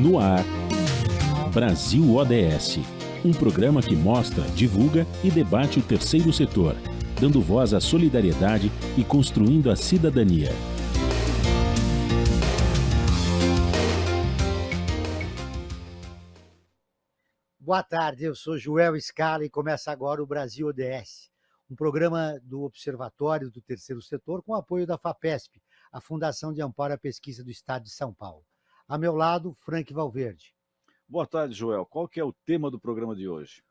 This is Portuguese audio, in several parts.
No ar, Brasil ODS, um programa que mostra, divulga e debate o terceiro setor, dando voz à solidariedade e construindo a cidadania. Boa tarde, eu sou Joel Scala e começa agora o Brasil ODS, um programa do Observatório do Terceiro Setor com apoio da FAPESP, a Fundação de Amparo à Pesquisa do Estado de São Paulo. A meu lado, Frank Valverde. Boa tarde, Joel. Qual que é o tema do programa de hoje?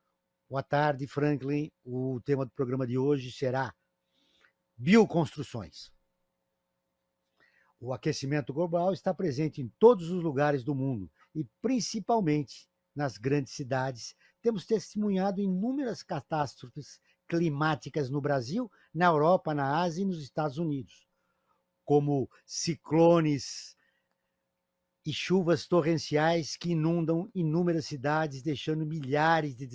Boa tarde, Franklin. O tema do programa de hoje será bioconstruções. O aquecimento global está presente em todos os lugares do mundo e principalmente nas grandes cidades. Temos testemunhado inúmeras catástrofes climáticas no Brasil, na Europa, na Ásia e nos Estados Unidos, como ciclones e chuvas torrenciais que inundam inúmeras cidades, deixando milhares de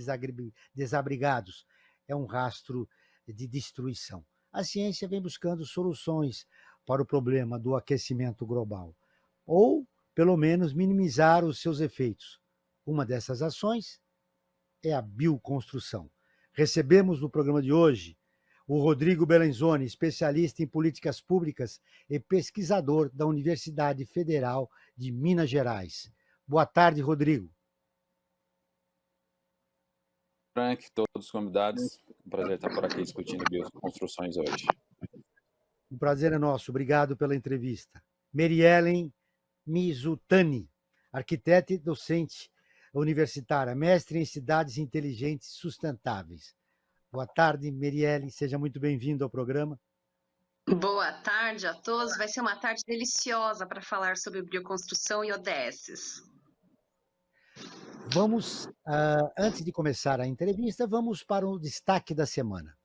desabrigados. É um rastro de destruição. A ciência vem buscando soluções para o problema do aquecimento global, ou, pelo menos, minimizar os seus efeitos. Uma dessas ações é a bioconstrução. Recebemos no programa de hoje o Rodrigo Belenzoni, especialista em políticas públicas e pesquisador da Universidade Federal de Minas Gerais. Boa tarde, Rodrigo. Frank, todos os convidados, um prazer estar por aqui discutindo bioconstruções hoje. O prazer é nosso, obrigado pela entrevista. Meriellen Mizutani, arquiteta e docente universitária, mestre em cidades inteligentes e sustentáveis. Boa tarde, Meriellen, seja muito bem-vindo ao programa. Boa tarde a todos, vai ser uma tarde deliciosa para falar sobre bioconstrução e ODSs. Vamos, antes de começar a entrevista, vamos para o destaque da semana.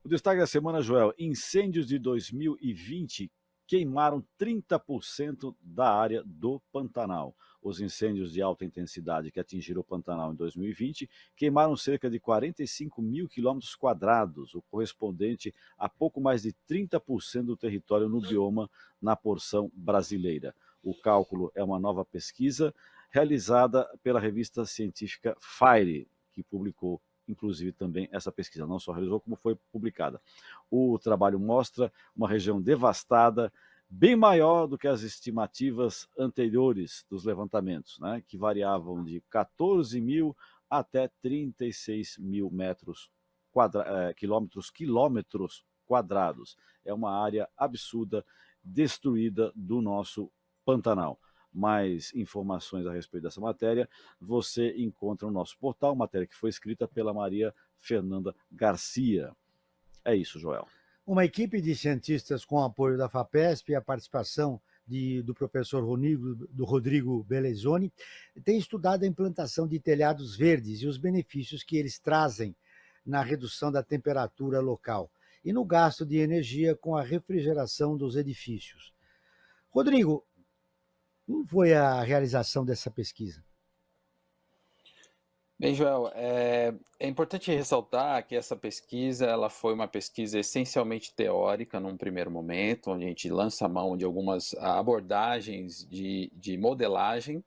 O destaque da semana, Joel: incêndios de 2020 queimaram 30% da área do Pantanal. Os incêndios de alta intensidade que atingiram o Pantanal em 2020 queimaram cerca de 45 mil quilômetros quadrados, o correspondente a pouco mais de 30% do território no bioma na porção brasileira. O cálculo é uma nova pesquisa realizada pela revista científica Fire, que publicou inclusive também essa pesquisa, não só realizou como foi publicada. O trabalho mostra uma região devastada, bem maior do que as estimativas anteriores dos levantamentos, né, que variavam de 14 mil até 36 mil quilômetros quadrados. É uma área absurda, destruída do nosso Pantanal. Mais informações a respeito dessa matéria você encontra no nosso portal, matéria que foi escrita pela Maria Fernanda Garcia. É isso, Joel. Uma equipe de cientistas com apoio da FAPESP e a participação do professor Rodrigo Belenzoni tem estudado a implantação de telhados verdes e os benefícios que eles trazem na redução da temperatura local e no gasto de energia com a refrigeração dos edifícios. Rodrigo, como foi a realização dessa pesquisa? Bem, Joel, é importante ressaltar que essa pesquisa ela foi uma pesquisa essencialmente teórica num primeiro momento, onde a gente lança a mão de algumas abordagens de modelagem,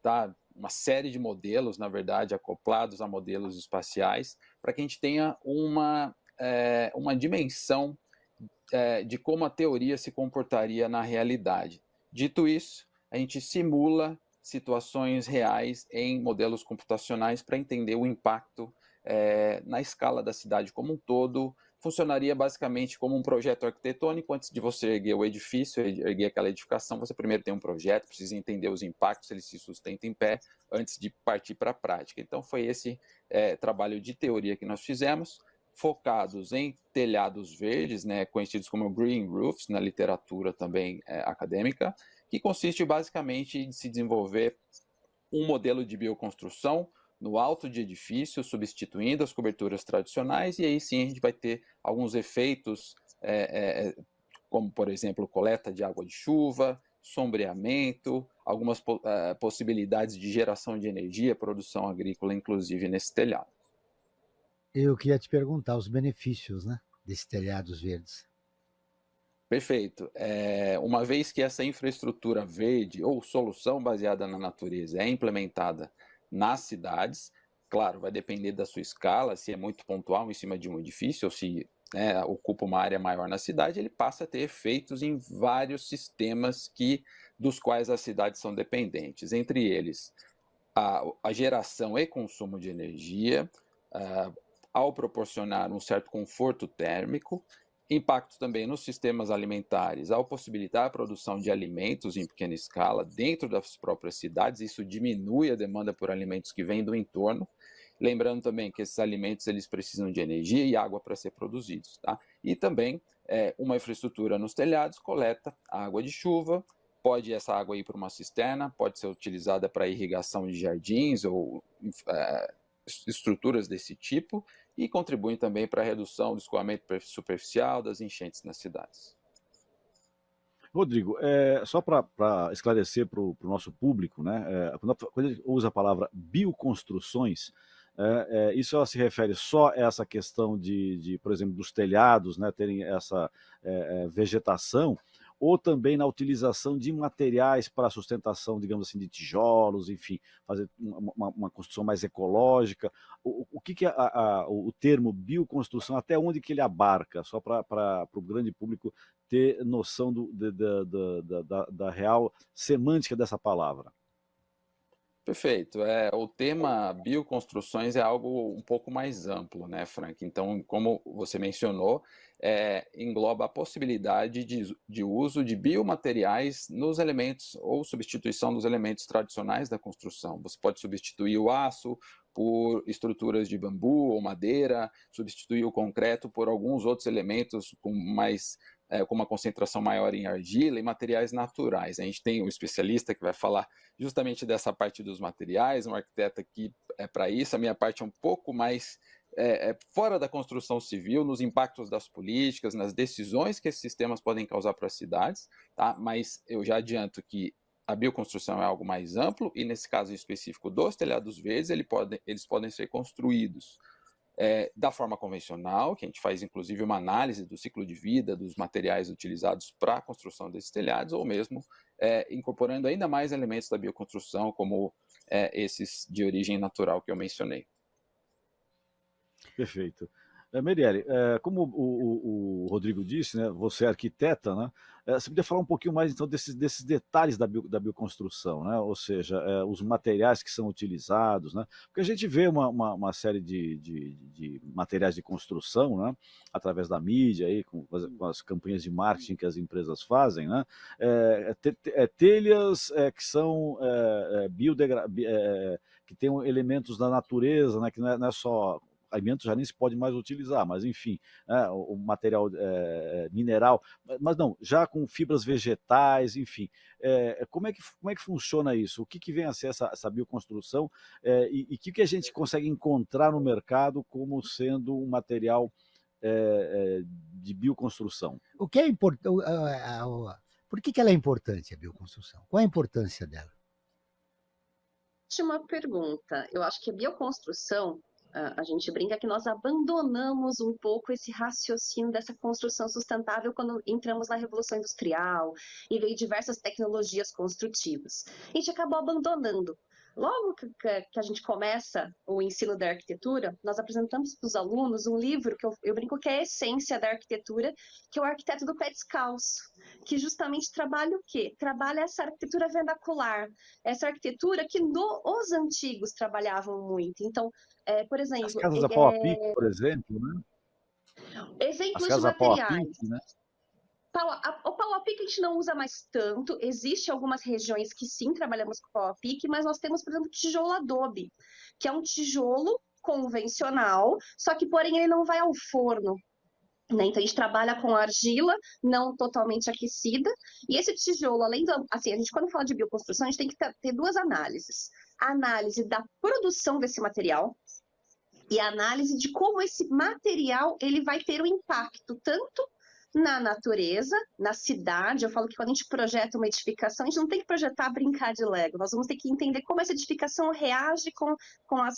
tá? Uma série de modelos, na verdade, acoplados a modelos espaciais, para que a gente tenha uma dimensão de como a teoria se comportaria na realidade. Dito isso, a gente simula situações reais em modelos computacionais para entender o impacto na escala da cidade como um todo. Funcionaria basicamente como um projeto arquitetônico. Antes de você erguer o edifício, erguer aquela edificação, você primeiro tem um projeto, precisa entender os impactos, se ele se sustenta em pé, antes de partir para a prática. Então foi esse trabalho de teoria que nós fizemos, focados em telhados verdes, né, conhecidos como green roofs, na literatura também acadêmica, que consiste basicamente em se desenvolver um modelo de bioconstrução no alto de edifícios, substituindo as coberturas tradicionais, e aí sim a gente vai ter alguns efeitos, como, por exemplo, coleta de água de chuva, sombreamento, algumas possibilidades de geração de energia, produção agrícola, inclusive nesse telhado. Eu queria te perguntar os benefícios, né, desses telhados verdes. Perfeito. Uma vez que essa infraestrutura verde ou solução baseada na natureza é implementada nas cidades, claro, vai depender da sua escala, se é muito pontual em cima de um edifício ou se ocupa uma área maior na cidade, ele passa a ter efeitos em vários sistemas dos quais as cidades são dependentes, entre eles a geração e consumo de energia, ao proporcionar um certo conforto térmico, impacto também nos sistemas alimentares, ao possibilitar a produção de alimentos em pequena escala dentro das próprias cidades, isso diminui a demanda por alimentos que vêm do entorno, lembrando também que esses alimentos eles precisam de energia e água para ser produzidos, tá? E também uma infraestrutura nos telhados coleta a água de chuva, pode essa água ir para uma cisterna, pode ser utilizada para irrigação de jardins ou estruturas desse tipo, e contribuem também para a redução do escoamento superficial das enchentes nas cidades. Rodrigo, só para esclarecer para o nosso público, né, quando a gente usa a palavra bioconstruções, isso ela se refere só a essa questão por exemplo, dos telhados, né, terem essa vegetação, ou também na utilização de materiais para a sustentação, digamos assim, de tijolos, enfim, fazer uma construção mais ecológica. O que é o termo bioconstrução, até onde que ele abarca, só para o grande público ter noção da real semântica dessa palavra? Perfeito. O tema bioconstruções é algo um pouco mais amplo, né, Frank? Então, como você mencionou, engloba a possibilidade de uso de biomateriais nos elementos ou substituição dos elementos tradicionais da construção. Você pode substituir o aço por estruturas de bambu ou madeira, substituir o concreto por alguns outros elementos com uma concentração maior em argila e materiais naturais. A gente tem um especialista que vai falar justamente dessa parte dos materiais, um arquiteto aqui para isso. A minha parte é um pouco mais fora da construção civil, nos impactos das políticas, nas decisões que esses sistemas podem causar para as cidades, tá? Mas eu já adianto que a bioconstrução é algo mais amplo e, nesse caso específico dos telhados verdes, eles podem ser construídos da forma convencional, que a gente faz inclusive uma análise do ciclo de vida dos materiais utilizados para a construção desses telhados, ou mesmo incorporando ainda mais elementos da bioconstrução, como esses de origem natural que eu mencionei. Perfeito. Merielle, como o Rodrigo disse, né, você é arquiteta, né, você podia falar um pouquinho mais então desses detalhes da bioconstrução, né, ou seja, os materiais que são utilizados, né, porque a gente vê uma série de materiais de construção, né, através da mídia, aí, com as campanhas de marketing que as empresas fazem, né, telhas que são que têm elementos da natureza, né, que não é só alimentos já nem se pode mais utilizar, mas enfim, o material mineral, mas não, já com fibras vegetais, enfim. Como é que funciona isso? O que vem a ser essa bioconstrução e o que a gente consegue encontrar no mercado como sendo um material de bioconstrução? O que é importante? Por que ela é importante, a bioconstrução? Qual é a importância dela? Última pergunta. Eu acho que a bioconstrução, a gente brinca que nós abandonamos um pouco esse raciocínio dessa construção sustentável quando entramos na Revolução Industrial e veio diversas tecnologias construtivas. A gente acabou abandonando. Logo que a gente começa o ensino da arquitetura, nós apresentamos para os alunos um livro que eu brinco que é a essência da arquitetura, que é o Arquiteto do Pé Descalço, que justamente trabalha o quê? Trabalha essa arquitetura vernacular, essa arquitetura que os antigos trabalhavam muito. Então, por exemplo... As casas a pau a pique, por exemplo, né? Exemplos As casas de a pau a materiais. pique, né? O pau a pique a gente não usa mais tanto, existe algumas regiões que sim trabalhamos com pau a pique, mas nós temos, por exemplo, tijolo adobe, que é um tijolo convencional, só que porém ele não vai ao forno, né? Então a gente trabalha com argila não totalmente aquecida, e esse tijolo, além do, assim, a gente quando fala de bioconstrução, a gente tem que ter duas análises. A análise da produção desse material, e a análise de como esse material ele vai ter um impacto tanto na natureza, na cidade. Eu falo que quando a gente projeta uma edificação, a gente não tem que projetar brincar de Lego, nós vamos ter que entender como essa edificação reage com a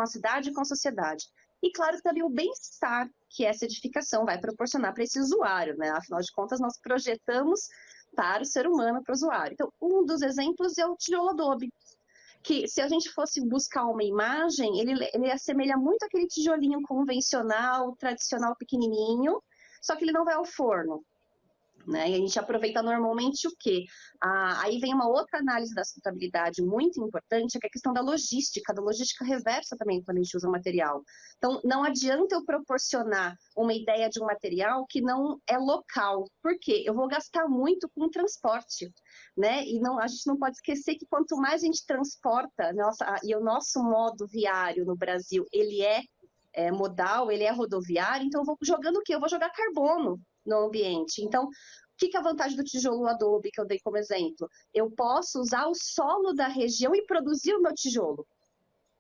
cidade e com a sociedade. e, claro, também o bem-estar que essa edificação vai proporcionar para esse usuário, né? Afinal de contas, nós projetamos para o ser humano, para o usuário. Então, um dos exemplos é o tijolo adobe, que se a gente fosse buscar uma imagem, ele assemelha muito aquele tijolinho convencional, tradicional, pequenininho, só que ele não vai ao forno. Né? E a gente aproveita normalmente o quê? Aí vem uma outra análise da sustentabilidade muito importante, que é a questão da logística reversa também quando a gente usa o material. Então, não adianta eu proporcionar uma ideia de um material que não é local. Por quê? Eu vou gastar muito com transporte, né? E a gente não pode esquecer que quanto mais a gente transporta, e o nosso modo viário no Brasil, ele é modal, ele é rodoviário, então eu vou jogando o quê? Eu vou jogar carbono no ambiente. Então, o que é a vantagem do tijolo adobe que eu dei como exemplo? Eu posso usar o solo da região e produzir o meu tijolo,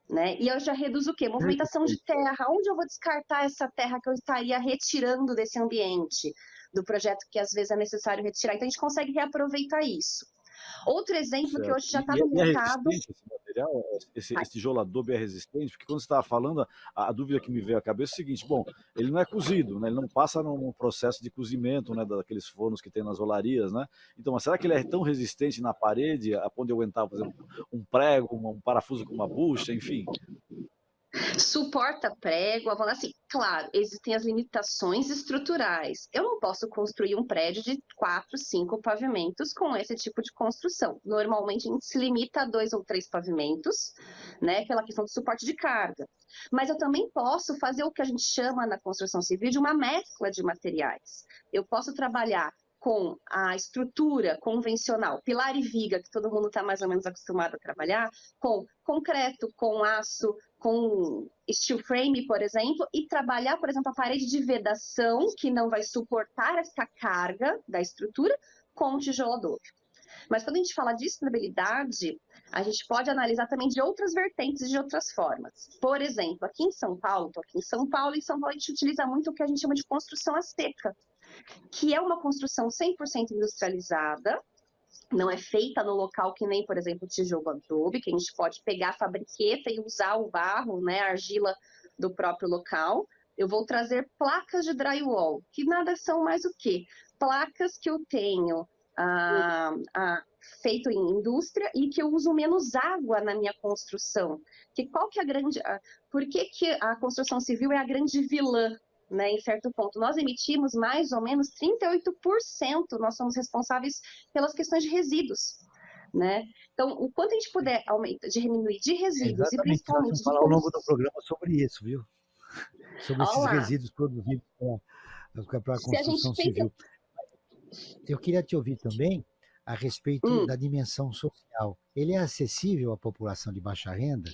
né? E eu já reduzo o quê? Movimentação de terra. Onde eu vou descartar essa terra que eu estaria retirando desse ambiente, do projeto que às vezes é necessário retirar? Então, a gente consegue reaproveitar isso. Outro exemplo que hoje já está no mercado... É resistente esse material? Esse tijolo adobe é resistente? Porque quando você estava falando, a dúvida que me veio à cabeça é o seguinte, bom, ele não é cozido, né? Ele não passa num processo de cozimento, né, daqueles fornos que tem nas olarias, né? Então, mas será que ele é tão resistente na parede, a ponto de eu aguentar, por exemplo, um prego, um parafuso com uma bucha, enfim? Suporta prego, assim, claro, existem as limitações estruturais. Eu não posso construir um prédio de 4, 5 pavimentos com esse tipo de construção. Normalmente a gente se limita a 2 ou 3 pavimentos, né, pela questão do suporte de carga. Mas eu também posso fazer o que a gente chama na construção civil de uma mescla de materiais. Eu posso trabalhar com a estrutura convencional, pilar e viga, que todo mundo está mais ou menos acostumado a trabalhar, com concreto, com aço, com steel frame, por exemplo, e trabalhar, por exemplo, a parede de vedação, que não vai suportar essa carga da estrutura, com tijolo adobe. Mas quando a gente fala de sustentabilidade, a gente pode analisar também de outras vertentes, de outras formas. Por exemplo, aqui em São Paulo, a gente utiliza muito o que a gente chama de construção a seca, que é uma construção 100% industrializada, não é feita no local que nem, por exemplo, o tijolo adobe, que a gente pode pegar a fabriqueta e usar o barro, né, a argila do próprio local. Eu vou trazer placas de drywall, que nada são mais o quê? Placas que eu tenho feito em indústria e que eu uso menos água na minha construção. Qual que é a grande... Por que a construção civil é a grande vilã? Né, em certo ponto, nós emitimos mais ou menos 38%, nós somos responsáveis pelas questões de resíduos, né? Então, o quanto a gente puder diminuir de resíduos e principalmente... Nós vamos falar ao longo do programa sobre isso, viu? Sobre esses resíduos produzidos para a construção civil. Eu queria te ouvir também a respeito da dimensão social. Ele é acessível à população de baixa renda?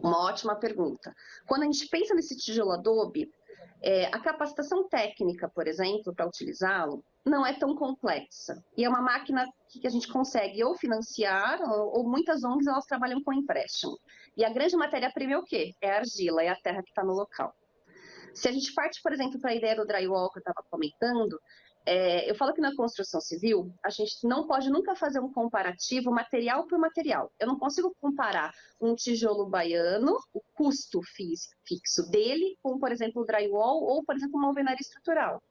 Uma ótima pergunta. Quando a gente pensa nesse tijolo adobe, a capacitação técnica, por exemplo, para utilizá-lo, não é tão complexa. E é uma máquina que a gente consegue ou financiar, ou muitas ONGs elas trabalham com empréstimo. E a grande matéria-prima é o quê? É a argila, é a terra que está no local. Se a gente parte, por exemplo, para a ideia do drywall que eu estava comentando, eu falo que na construção civil, a gente não pode nunca fazer um comparativo material por material. Eu não consigo comparar um tijolo baiano, o custo fixo dele, com, por exemplo, o drywall ou, por exemplo, uma alvenaria estrutural.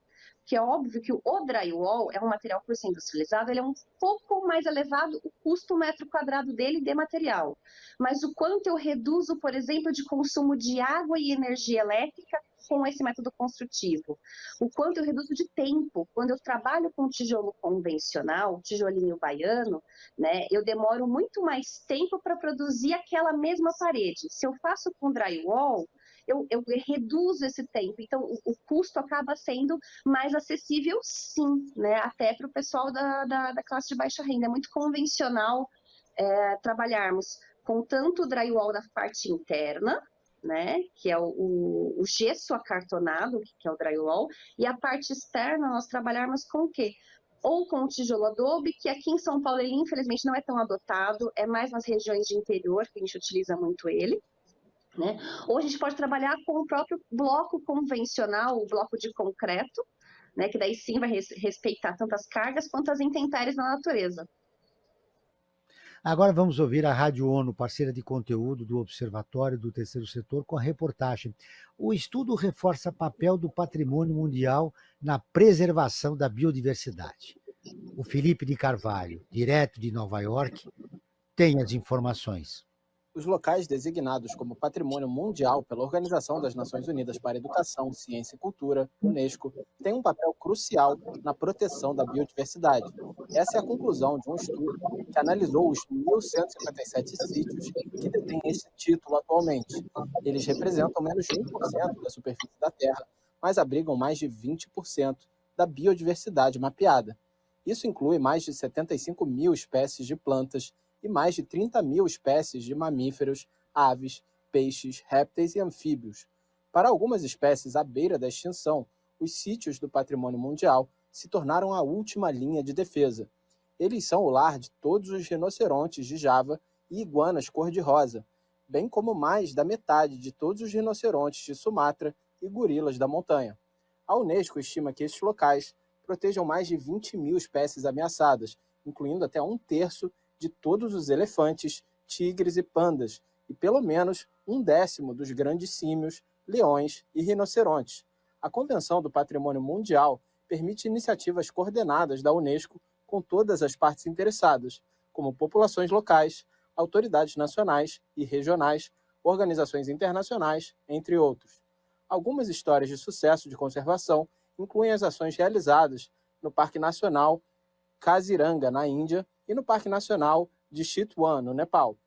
Que é óbvio que o drywall é um material, por ser industrializado, ele é um pouco mais elevado o custo metro quadrado dele de material. Mas o quanto eu reduzo, por exemplo, de consumo de água e energia elétrica com esse método construtivo. O quanto eu reduzo de tempo. Quando eu trabalho com tijolo convencional, tijolinho baiano, né, eu demoro muito mais tempo para produzir aquela mesma parede. Se eu faço com drywall, eu reduzo esse tempo. Então, o custo acaba sendo mais acessível, sim, né, até para o pessoal da classe de baixa renda. É muito convencional trabalharmos com tanto o drywall da parte interna, né, que é o gesso acartonado, que é o drywall, e a parte externa nós trabalharmos com o quê? Ou com o tijolo adobe, que aqui em São Paulo ele infelizmente não é tão adotado, é mais nas regiões de interior que a gente utiliza muito ele, né? Ou a gente pode trabalhar com o próprio bloco convencional, o bloco de concreto, né, que daí sim vai respeitar tanto as cargas quanto as intempéries na natureza. Agora vamos ouvir a Rádio ONU, parceira de conteúdo do Observatório do Terceiro Setor, com a reportagem. O estudo reforça o papel do patrimônio mundial na preservação da biodiversidade. O Felipe de Carvalho, direto de Nova York, tem as informações. Os locais designados como Patrimônio Mundial pela Organização das Nações Unidas para a Educação, Ciência e Cultura, UNESCO, têm um papel crucial na proteção da biodiversidade. Essa é a conclusão de um estudo que analisou os 1.157 sítios que detêm esse título atualmente. Eles representam menos de 1% da superfície da Terra, mas abrigam mais de 20% da biodiversidade mapeada. Isso inclui mais de 75 mil espécies de plantas e mais de 30 mil espécies de mamíferos, aves, peixes, répteis e anfíbios. Para algumas espécies à beira da extinção, os sítios do patrimônio mundial se tornaram a última linha de defesa. Eles são o lar de todos os rinocerontes de Java e iguanas cor-de-rosa, bem como mais da metade de todos os rinocerontes de Sumatra e gorilas da montanha. A UNESCO estima que esses locais protejam mais de 20 mil espécies ameaçadas, incluindo até 1/3 de todos os elefantes, tigres e pandas, e pelo menos 1/10 dos grandes símios, leões e rinocerontes. A Convenção do Patrimônio Mundial permite iniciativas coordenadas da UNESCO com todas as partes interessadas, como populações locais, autoridades nacionais e regionais, organizações internacionais, entre outros. Algumas histórias de sucesso de conservação incluem as ações realizadas no Parque Nacional Kaziranga, na Índia, e no Parque Nacional de Chitwan, no Nepal.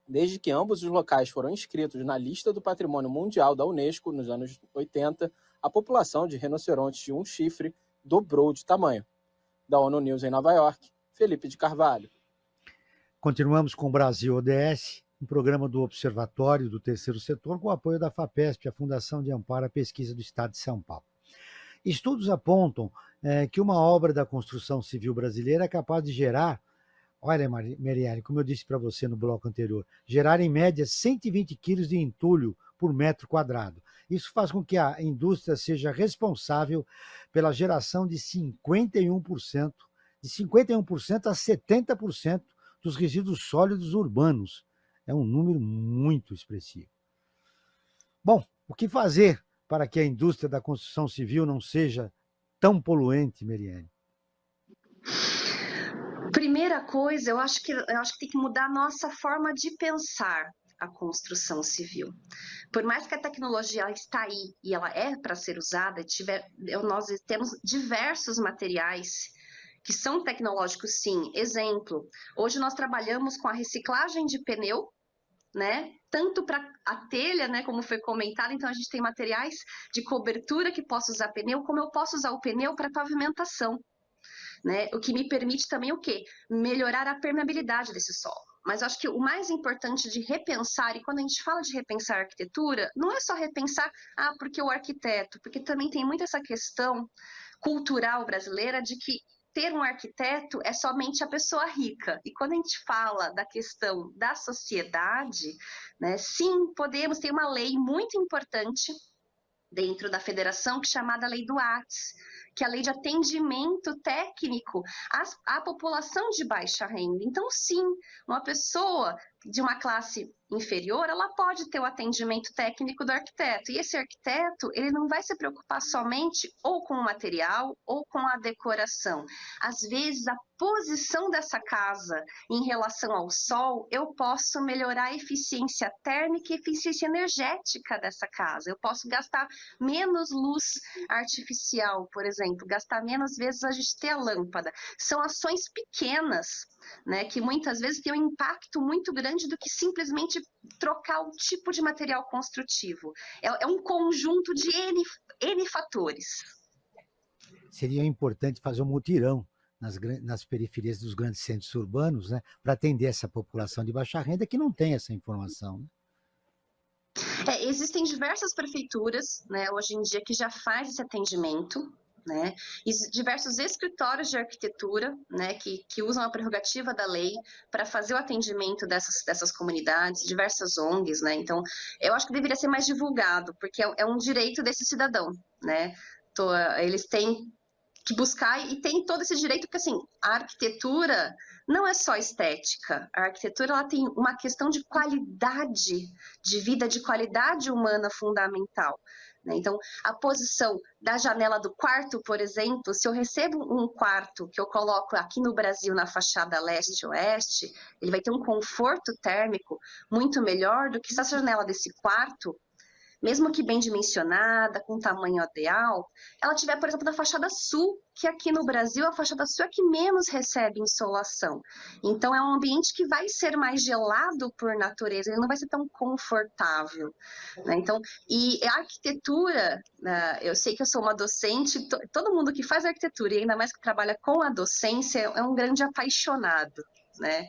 Desde que ambos os locais foram inscritos na lista do Patrimônio Mundial da UNESCO nos anos 80, a população de rinocerontes de um chifre dobrou de tamanho. Da ONU News em Nova York, Felipe de Carvalho. Continuamos com o Brasil ODS, um programa do Observatório do Terceiro Setor, com o apoio da FAPESP, a Fundação de Amparo à Pesquisa do Estado de São Paulo. Estudos apontam que uma obra da construção civil brasileira é capaz de gerar, olha, Mariane, como eu disse para você no bloco anterior, gerar em média 120 quilos de entulho por metro quadrado. Isso faz com que a indústria seja responsável pela geração de 51% a 70% dos resíduos sólidos urbanos. É um número muito expressivo. Bom, o que fazer para que a indústria da construção civil não seja tão poluente, Mariane? Primeira coisa, eu acho que tem que mudar a nossa forma de pensar a construção civil. Por mais que a tecnologia está aí e ela é para ser usada, nós temos diversos materiais que são tecnológicos, sim. Exemplo, hoje nós trabalhamos com a reciclagem de pneu, né? Tanto para a telha, né, como foi comentado, então a gente tem materiais de cobertura que posso usar pneu, como eu posso usar o pneu para pavimentação, né? O que me permite também o quê? Melhorar a permeabilidade desse solo. Mas eu acho que o mais importante de repensar, e quando a gente fala de repensar a arquitetura, não é só repensar, porque o arquiteto, porque também tem muito essa questão cultural brasileira de que ter um arquiteto é somente a pessoa rica. E quando a gente fala da questão da sociedade, né, sim, podemos ter uma lei muito importante dentro da federação, que é chamada Lei do ATS, que é a lei de atendimento técnico à população de baixa renda. Então, sim, uma pessoa de uma classe inferior, ela pode ter o atendimento técnico do arquiteto. E esse arquiteto, ele não vai se preocupar somente ou com o material ou com a decoração. Às vezes, a posição dessa casa em relação ao sol, eu posso melhorar a eficiência térmica e eficiência energética dessa casa. Eu posso gastar menos luz artificial, por exemplo, gastar menos vezes a gente ter a lâmpada. São ações pequenas, né, que muitas vezes têm um impacto muito grande do que simplesmente trocar o tipo de material construtivo. É um conjunto de N fatores. Seria importante fazer um mutirão nas periferias dos grandes centros urbanos, né, para atender essa população de baixa renda que não tem essa informação. Né? Existem diversas prefeituras, né, hoje em dia que já faz esse atendimento, né, e diversos escritórios de arquitetura, né, que usam a prerrogativa da lei para fazer o atendimento dessas comunidades, diversas ONGs, né, então eu acho que deveria ser mais divulgado, porque é um direito desse cidadão, né, eles têm que buscar e tem todo esse direito, porque assim, a arquitetura não é só estética, a arquitetura ela tem uma questão de qualidade de vida, de qualidade humana fundamental, né? Então, a posição da janela do quarto, por exemplo, se eu recebo um quarto que eu coloco aqui no Brasil na fachada leste-oeste, ele vai ter um conforto térmico muito melhor do que se a janela desse quarto, mesmo que bem dimensionada, com tamanho ideal, ela tiver, por exemplo, na fachada sul, que aqui no Brasil a fachada sul é a que menos recebe insolação. Então é um ambiente que vai ser mais gelado por natureza, ele não vai ser tão confortável, né? Então, e a arquitetura, eu sei que eu sou uma docente, todo mundo que faz arquitetura, e ainda mais que trabalha com a docência, é um grande apaixonado, né?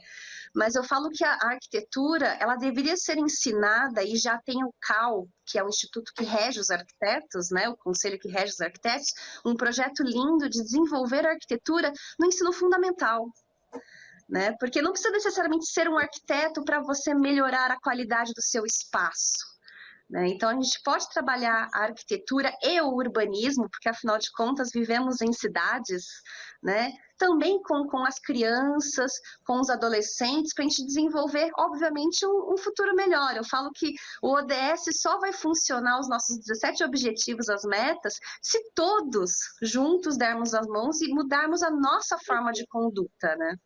Mas eu falo que a arquitetura, ela deveria ser ensinada, e já tem o CAL, que é o instituto que rege os arquitetos, né, o conselho que rege os arquitetos, um projeto lindo de desenvolver a arquitetura no ensino fundamental, né? Porque não precisa necessariamente ser um arquiteto para você melhorar a qualidade do seu espaço, né? Então, a gente pode trabalhar a arquitetura e o urbanismo, porque, afinal de contas, vivemos em cidades, né? Também com as crianças, com os adolescentes, para a gente desenvolver, obviamente, um futuro melhor. Eu falo que o ODS só vai funcionar, os nossos 17 objetivos, as metas, se todos juntos dermos as mãos e mudarmos a nossa forma de conduta, né?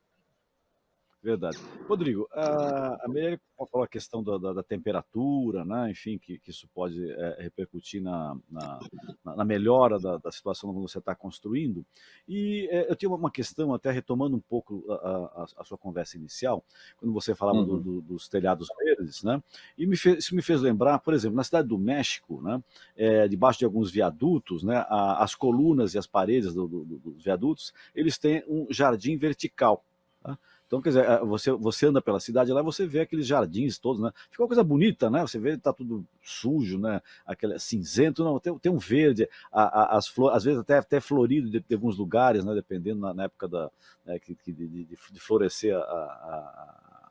Verdade. Rodrigo, a Meire falou a questão da temperatura, né? Enfim, que isso pode repercutir na melhora da situação quando você está construindo. E eu tinha uma questão, até retomando um pouco a sua conversa inicial, quando você falava dos telhados verdes, né? E isso me fez lembrar, por exemplo, na cidade do México, né? Debaixo de alguns viadutos, né? As colunas e as paredes dos viadutos, eles têm um jardim vertical. Tá? Então, quer dizer, você anda pela cidade lá, você vê aqueles jardins todos, né? Fica uma coisa bonita, né? Você vê que tá tudo sujo, né? Aquele cinzento, não, tem um verde, as flores, às vezes até florido de alguns lugares, né? Dependendo na época de florescer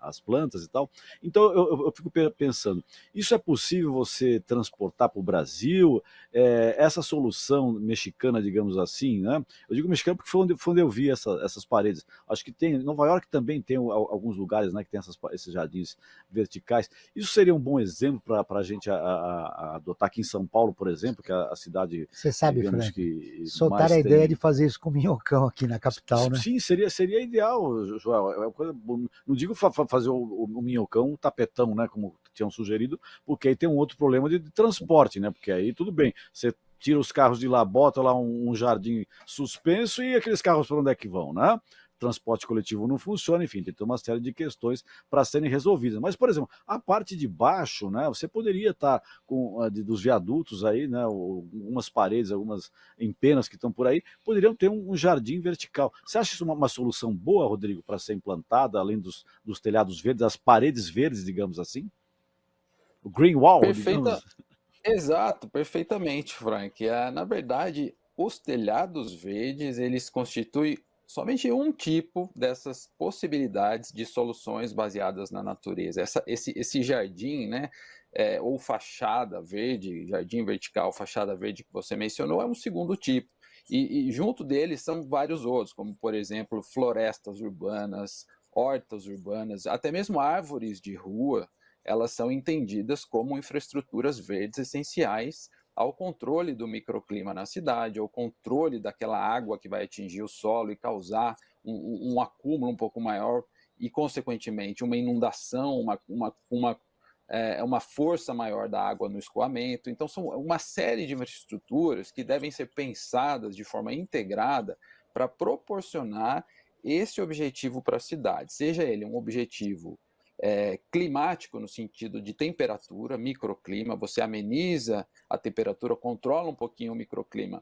as plantas e tal. Então eu fico pensando, isso é possível você transportar para o Brasil? Essa solução mexicana, digamos assim, né? Eu digo mexicana porque foi onde eu vi essas paredes. Acho que tem, Nova York também tem alguns lugares, né, que tem esses jardins verticais. Isso seria um bom exemplo para a gente adotar aqui em São Paulo, por exemplo, que é a cidade... Você sabe, digamos, Frank, que soltar mais a ideia tem... de fazer isso com minhocão aqui na capital, né? Sim, seria ideal, Joel. É uma coisa, não digo fazer o minhocão, um tapetão, né, como tinham sugerido, porque aí tem um outro problema de transporte, né? Porque aí tudo bem, você tira os carros de lá, bota lá um jardim suspenso e aqueles carros para onde é que vão, né? Transporte coletivo não funciona, enfim, tem uma série de questões para serem resolvidas. Mas, por exemplo, a parte de baixo, né, você poderia estar dos viadutos aí, né, algumas paredes, algumas empenas que estão por aí, poderiam ter um jardim vertical. Você acha isso uma solução boa, Rodrigo, para ser implantada, além dos telhados verdes, das paredes verdes, digamos assim? O green wall, digamos. Exato, perfeitamente, Frank. Na verdade, os telhados verdes, eles constituem somente um tipo dessas possibilidades de soluções baseadas na natureza. Esse jardim, né, ou fachada verde, jardim vertical, fachada verde que você mencionou, é um segundo tipo. E junto deles são vários outros, como, por exemplo, florestas urbanas, hortas urbanas, até mesmo árvores de rua, elas são entendidas como infraestruturas verdes essenciais ao controle do microclima na cidade, ao controle daquela água que vai atingir o solo e causar um acúmulo um pouco maior e, consequentemente, uma inundação, uma força maior da água no escoamento. Então, são uma série de infraestruturas que devem ser pensadas de forma integrada para proporcionar esse objetivo para a cidade, seja ele um objetivo climático, no sentido de temperatura, microclima, você ameniza a temperatura, controla um pouquinho o microclima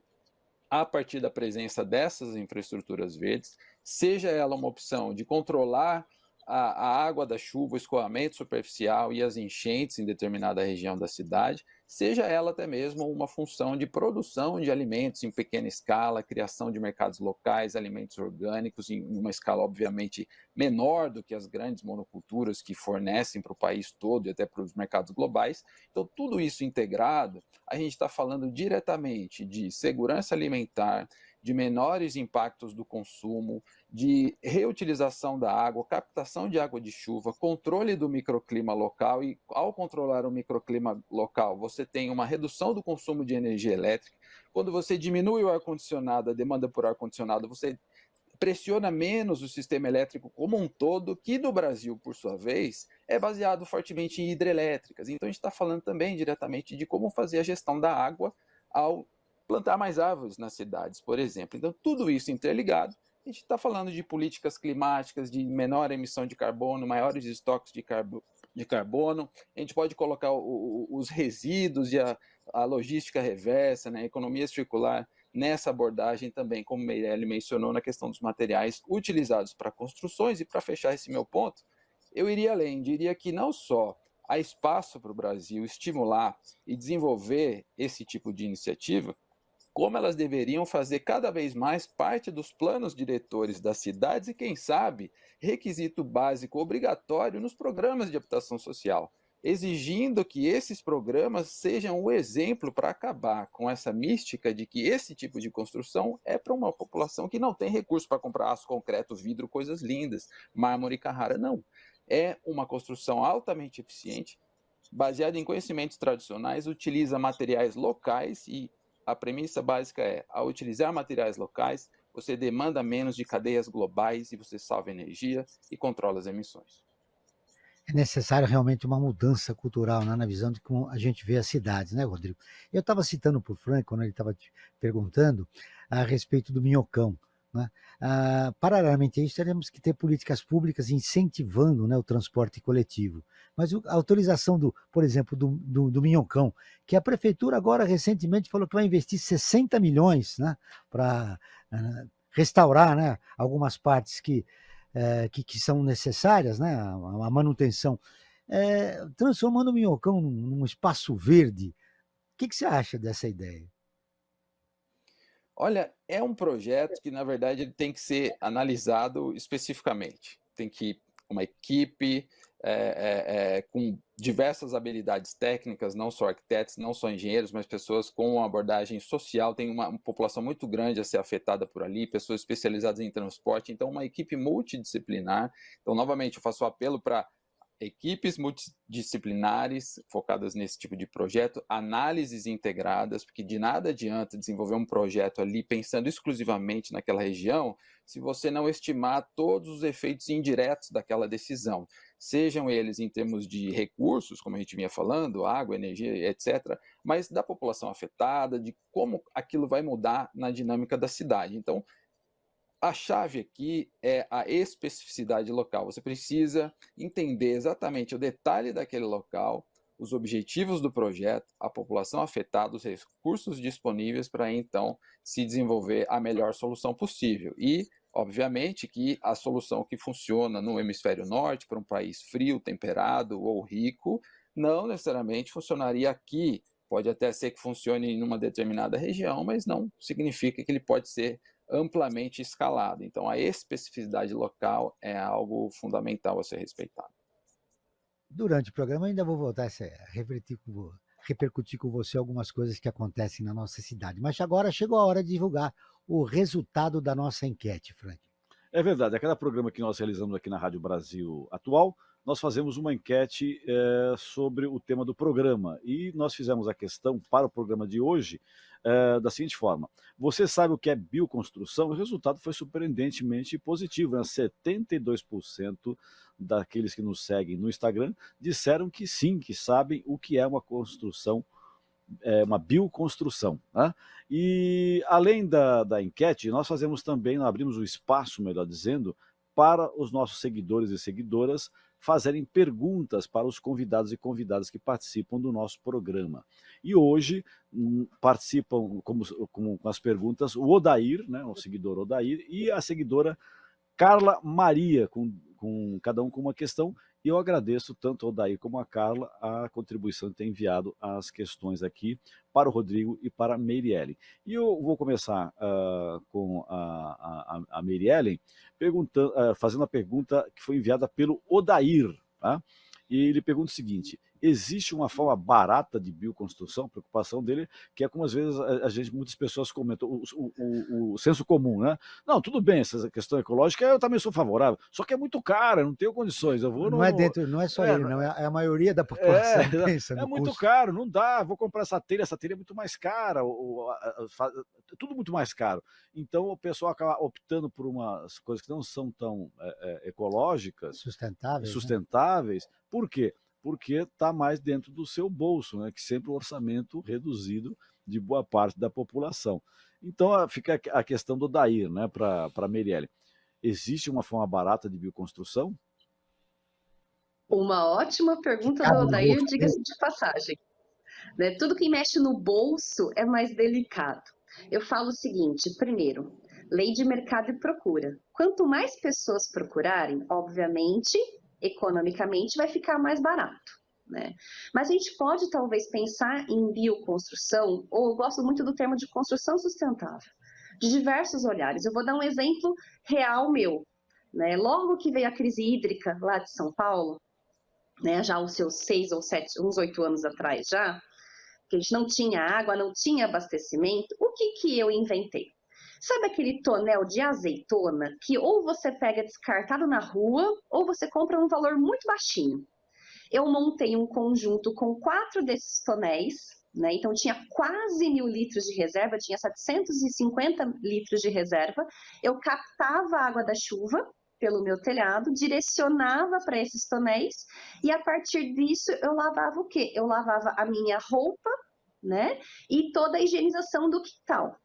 a partir da presença dessas infraestruturas verdes, seja ela uma opção de controlar a água da chuva, o escoamento superficial e as enchentes em determinada região da cidade, seja ela até mesmo uma função de produção de alimentos em pequena escala, criação de mercados locais, alimentos orgânicos em uma escala obviamente menor do que as grandes monoculturas que fornecem para o país todo e até para os mercados globais. Então, tudo isso integrado, a gente está falando diretamente de segurança alimentar, de menores impactos do consumo, de reutilização da água, captação de água de chuva, controle do microclima local, e ao controlar o microclima local, você tem uma redução do consumo de energia elétrica. Quando você diminui o ar-condicionado, a demanda por ar-condicionado, você pressiona menos o sistema elétrico como um todo, que no Brasil, por sua vez, é baseado fortemente em hidrelétricas. Então a gente está falando também diretamente de como fazer a gestão da água ao plantar mais árvores nas cidades, por exemplo. Então tudo isso interligado, a gente está falando de políticas climáticas, de menor emissão de carbono, maiores estoques de carbono. A gente pode colocar os resíduos e a logística reversa, né, a economia circular, nessa abordagem também, como Meirelli mencionou, na questão dos materiais utilizados para construções. E para fechar esse meu ponto, eu iria além, diria que não só há espaço para o Brasil estimular e desenvolver esse tipo de iniciativa, como elas deveriam fazer cada vez mais parte dos planos diretores das cidades e, quem sabe, requisito básico obrigatório nos programas de habitação social, exigindo que esses programas sejam o exemplo para acabar com essa mística de que esse tipo de construção é para uma população que não tem recurso para comprar aço, concreto, vidro, coisas lindas, mármore e Carrara. Não. É uma construção altamente eficiente, baseada em conhecimentos tradicionais, utiliza materiais locais e a premissa básica é, ao utilizar materiais locais, você demanda menos de cadeias globais e você salva energia e controla as emissões. É necessário realmente uma mudança cultural, né, na visão de como a gente vê as cidades, né, Rodrigo? Eu estava citando para o Frank, quando ele estava te perguntando a respeito do minhocão. Né? Paralelamente a isso, teremos que ter políticas públicas incentivando, né, o transporte coletivo. Mas a autorização, por exemplo, do minhocão, que a prefeitura agora recentemente falou que vai investir 60 milhões, né, para restaurar, né, algumas partes que são necessárias, né, a manutenção, transformando o Minhocão num espaço verde. O que você acha dessa ideia? Olha, é um projeto que, na verdade, ele tem que ser analisado especificamente. Tem que uma equipe com diversas habilidades técnicas, não só arquitetos, não só engenheiros, mas pessoas com uma abordagem social. Tem uma população muito grande a ser afetada por ali, pessoas especializadas em transporte, então uma equipe multidisciplinar. Então, novamente, eu faço o apelo para equipes multidisciplinares focadas nesse tipo de projeto, análises integradas, porque de nada adianta desenvolver um projeto ali pensando exclusivamente naquela região, se você não estimar todos os efeitos indiretos daquela decisão, sejam eles em termos de recursos, como a gente vinha falando, água, energia, etc., mas da população afetada, de como aquilo vai mudar na dinâmica da cidade. Então, a chave aqui é a especificidade local. Você precisa entender exatamente o detalhe daquele local, os objetivos do projeto, a população afetada, os recursos disponíveis para então se desenvolver a melhor solução possível. E, obviamente, que a solução que funciona no hemisfério norte, para um país frio, temperado ou rico, não necessariamente funcionaria aqui. Pode até ser que funcione em uma determinada região, mas não significa que ele pode ser amplamente escalado. Então, a especificidade local é algo fundamental a ser respeitado. Durante o programa, ainda vou voltar a repercutir com você algumas coisas que acontecem na nossa cidade. Mas agora chegou a hora de divulgar o resultado da nossa enquete, Frank. É verdade, a cada programa que nós realizamos aqui na Rádio Brasil Atual, nós fazemos uma enquete sobre o tema do programa. E nós fizemos a questão para o programa de hoje da seguinte forma: você sabe o que é bioconstrução? O resultado foi surpreendentemente positivo, né? 72% daqueles que nos seguem no Instagram disseram que sim, que sabem o que é uma construção, uma bioconstrução. Né? E além da enquete, nós fazemos também, nós abrimos o espaço, melhor dizendo, para os nossos seguidores e seguidoras fazerem perguntas para os convidados e convidadas que participam do nosso programa. E hoje participam com as perguntas o Odair, né, o seguidor Odair, e a seguidora Carla Maria, com cada um com uma questão. E eu agradeço tanto ao Odair como a Carla a contribuição de ter enviado as questões aqui para o Rodrigo e para a Meirelli. E eu vou começar com a Meirelli fazendo a pergunta que foi enviada pelo Odair. Tá? E ele pergunta o seguinte: existe uma forma barata de bioconstrução, a preocupação dele, que é como às vezes muitas pessoas comentam, o senso comum, né? Não, tudo bem, essa questão ecológica eu também sou favorável, só que é muito cara, eu não tenho condições, eu vou Não é só ele, não, é a maioria da população pensa é no muito custo. caro, não dá, vou comprar essa telha é muito mais cara, tudo muito mais caro. Então o pessoal acaba optando por umas coisas que não são tão ecológicas, sustentáveis. Por quê? Porque está mais dentro do seu bolso, né? Que sempre o orçamento reduzido de boa parte da população. Então fica a questão do Dair, né, para a Merielle. Existe uma forma barata de bioconstrução? Uma ótima pergunta do Odair, diga-se de passagem. Né? Tudo que mexe no bolso é mais delicado. Eu falo o seguinte, primeiro, lei de mercado e procura. Quanto mais pessoas procurarem, obviamente, economicamente vai ficar mais barato. Né? Mas a gente pode talvez pensar em bioconstrução, ou eu gosto muito do termo de construção sustentável, de diversos olhares. Eu vou dar um exemplo real meu. Né? Logo que veio a crise hídrica lá de São Paulo, né, já os seus 6 ou 7, uns 8 anos atrás já, que a gente não tinha água, não tinha abastecimento, o que eu inventei? Sabe aquele tonel de azeitona que ou você pega descartado na rua ou você compra num valor muito baixinho? Eu montei um conjunto com 4 desses tonéis, né? Então tinha quase 1.000 litros de reserva, tinha 750 litros de reserva. Eu captava a água da chuva pelo meu telhado, direcionava para esses tonéis e a partir disso eu lavava o quê? Eu lavava a minha roupa, né? E toda a higienização do quintal.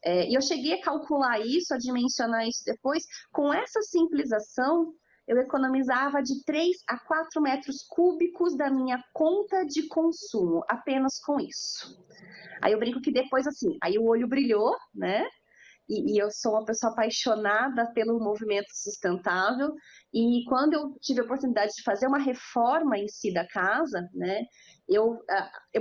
E eu cheguei a calcular isso, a dimensionar isso depois. Com essa simples ação, eu economizava de 3 a 4 metros cúbicos da minha conta de consumo, apenas com isso. Aí eu brinco que depois, assim, aí o olho brilhou, né? E eu sou uma pessoa apaixonada pelo movimento sustentável, e quando eu tive a oportunidade de fazer uma reforma em si da casa, né, eu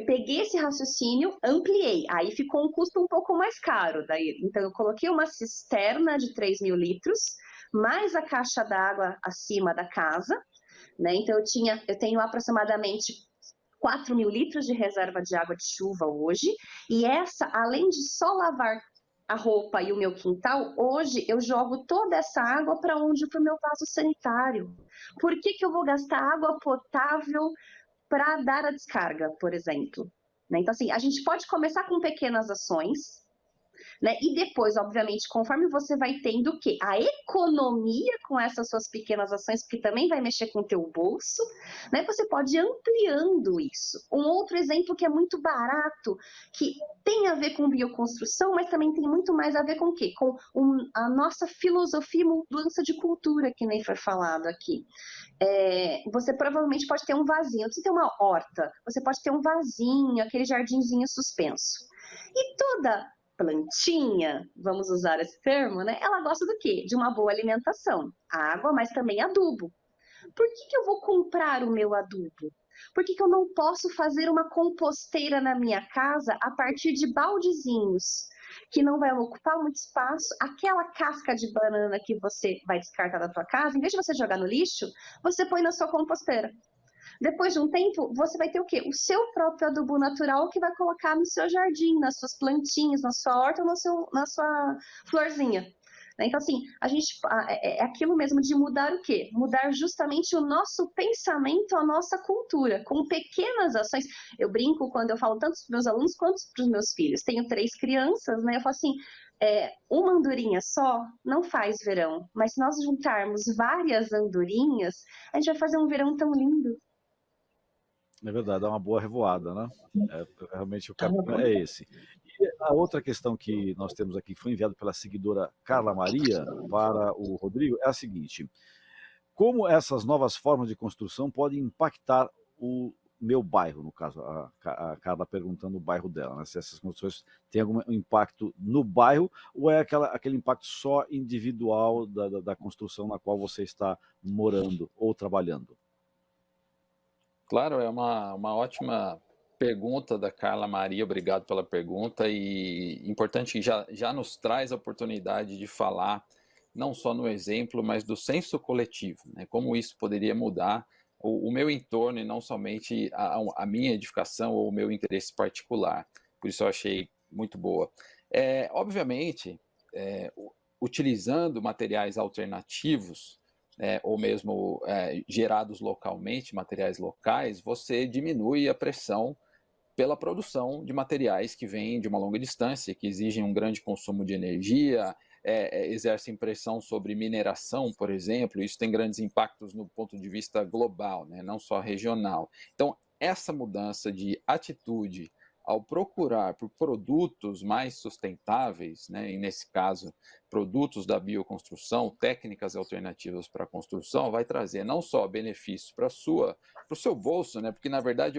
peguei esse raciocínio, ampliei, aí ficou um custo um pouco mais caro, daí, então eu coloquei uma cisterna de 3.000 litros, mais a caixa d'água acima da casa, né, então eu tenho aproximadamente 4.000 litros de reserva de água de chuva hoje, e essa, além de só lavar a roupa e o meu quintal, hoje eu jogo toda essa água para onde? Para o meu vaso sanitário. Por que eu vou gastar água potável para dar a descarga, por exemplo? Né? Então, assim, a gente pode começar com pequenas ações, né? E depois, obviamente, conforme você vai tendo o quê? A economia com essas suas pequenas ações, porque também vai mexer com o teu bolso, né? Você pode ir ampliando isso. Um outro exemplo que é muito barato, que tem a ver com bioconstrução, mas também tem muito mais a ver com o quê? Com a nossa filosofia e mudança de cultura, que nem foi falado aqui. Você provavelmente pode ter um vasinho, você tem uma horta, você pode ter um vasinho, aquele jardinzinho suspenso. E toda plantinha, vamos usar esse termo, né? Ela gosta do quê? De uma boa alimentação, água, mas também adubo. Por que eu vou comprar o meu adubo? Por que eu não posso fazer uma composteira na minha casa a partir de baldezinhos, que não vai ocupar muito espaço? Aquela casca de banana que você vai descartar da tua casa, em vez de você jogar no lixo, você põe na sua composteira. Depois de um tempo, você vai ter o quê? O seu próprio adubo natural que vai colocar no seu jardim, nas suas plantinhas, na sua horta, na sua florzinha. Então, assim, é aquilo mesmo de mudar o quê? Mudar justamente o nosso pensamento, a nossa cultura, com pequenas ações. Eu brinco quando eu falo tanto para os meus alunos quanto para os meus filhos. Tenho 3 crianças, né? Eu falo assim, uma andorinha só não faz verão, mas se nós juntarmos várias andorinhas, a gente vai fazer um verão tão lindo. É verdade, é uma boa revoada, né? Realmente o caminho é esse. E a outra questão que nós temos aqui, que foi enviada pela seguidora Carla Maria para o Rodrigo, é a seguinte: como essas novas formas de construção podem impactar o meu bairro, no caso, a Carla perguntando o bairro dela, né? Se essas construções têm algum impacto no bairro ou é aquele impacto só individual da construção na qual você está morando ou trabalhando? Claro, é uma ótima pergunta da Carla Maria, obrigado pela pergunta, e importante que já nos traz a oportunidade de falar não só no exemplo, mas do senso coletivo, né? Como isso poderia mudar o meu entorno e não somente a minha edificação ou o meu interesse particular. Por isso eu achei muito boa. Obviamente, utilizando materiais alternativos, ou mesmo gerados localmente, materiais locais, você diminui a pressão pela produção de materiais que vêm de uma longa distância, que exigem um grande consumo de energia, exercem pressão sobre mineração, por exemplo. Isso tem grandes impactos no ponto de vista global, né, não só regional. Então, essa mudança de atitude ao procurar por produtos mais sustentáveis, né, e nesse caso, produtos da bioconstrução, técnicas alternativas para a construção, vai trazer não só benefícios para o seu bolso, né, porque na verdade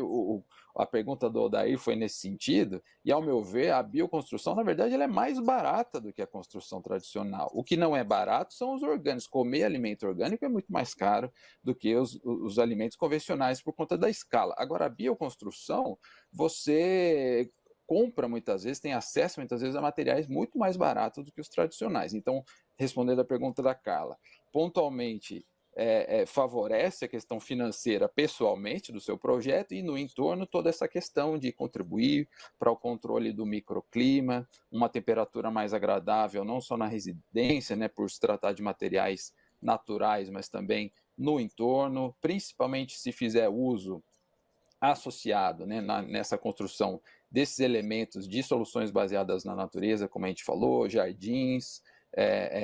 a pergunta do Odair foi nesse sentido, e ao meu ver, a bioconstrução, na verdade, ela é mais barata do que a construção tradicional. O que não é barato são os orgânicos. Comer alimento orgânico é muito mais caro do que os alimentos convencionais por conta da escala. Agora, a bioconstrução, você compra muitas vezes, tem acesso muitas vezes a materiais muito mais baratos do que os tradicionais. Então, respondendo a pergunta da Carla, pontualmente, favorece a questão financeira pessoalmente do seu projeto e no entorno toda essa questão de contribuir para o controle do microclima, uma temperatura mais agradável não só na residência, né, por se tratar de materiais naturais, mas também no entorno, principalmente se fizer uso associado, né, nessa construção desses elementos de soluções baseadas na natureza, como a gente falou, jardins,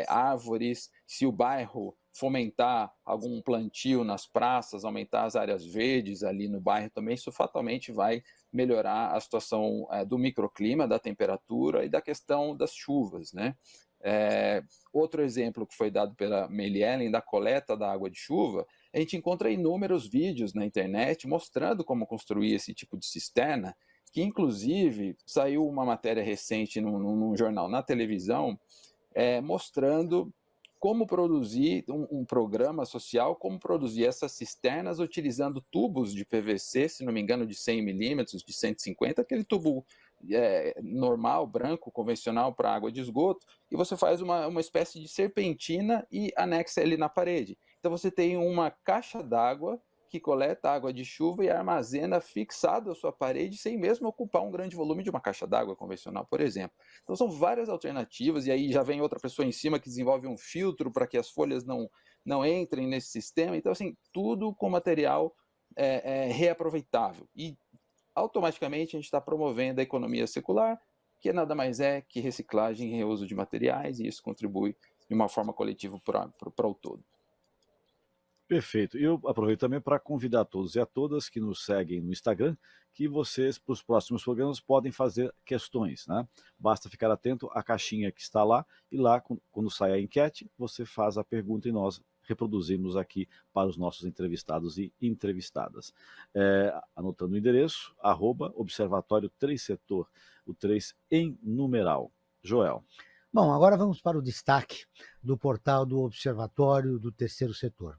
árvores, se o bairro fomentar algum plantio nas praças, aumentar as áreas verdes ali no bairro também, isso fatalmente vai melhorar a situação do microclima, da temperatura e da questão das chuvas, né? Outro exemplo que foi dado pela Mary Ellen da coleta da água de chuva, a gente encontra inúmeros vídeos na internet mostrando como construir esse tipo de cisterna, que inclusive saiu uma matéria recente num jornal na televisão, mostrando como produzir um programa social, como produzir essas cisternas utilizando tubos de PVC, se não me engano, de 100 milímetros, de 150, aquele tubo normal, branco, convencional para água de esgoto, e você faz uma espécie de serpentina e anexa ele na parede. Então você tem uma caixa d'água que coleta água de chuva e armazena fixado à sua parede sem mesmo ocupar um grande volume de uma caixa d'água convencional, por exemplo. Então são várias alternativas, e aí já vem outra pessoa em cima que desenvolve um filtro para que as folhas não entrem nesse sistema. Então, assim, tudo com material reaproveitável. E automaticamente a gente está promovendo a economia circular, que nada mais é que reciclagem e reuso de materiais, e isso contribui de uma forma coletiva para o todo. Perfeito. E eu aproveito também para convidar todos e a todas que nos seguem no Instagram, que vocês, para os próximos programas, podem fazer questões, né? Basta ficar atento à caixinha que está lá, e lá, quando sai a enquete, você faz a pergunta e nós reproduzimos aqui para os nossos entrevistados e entrevistadas. Anotando o endereço, @observatório 3setor, o 3 em numeral. Joel. Bom, agora vamos para o destaque do portal do Observatório do Terceiro Setor.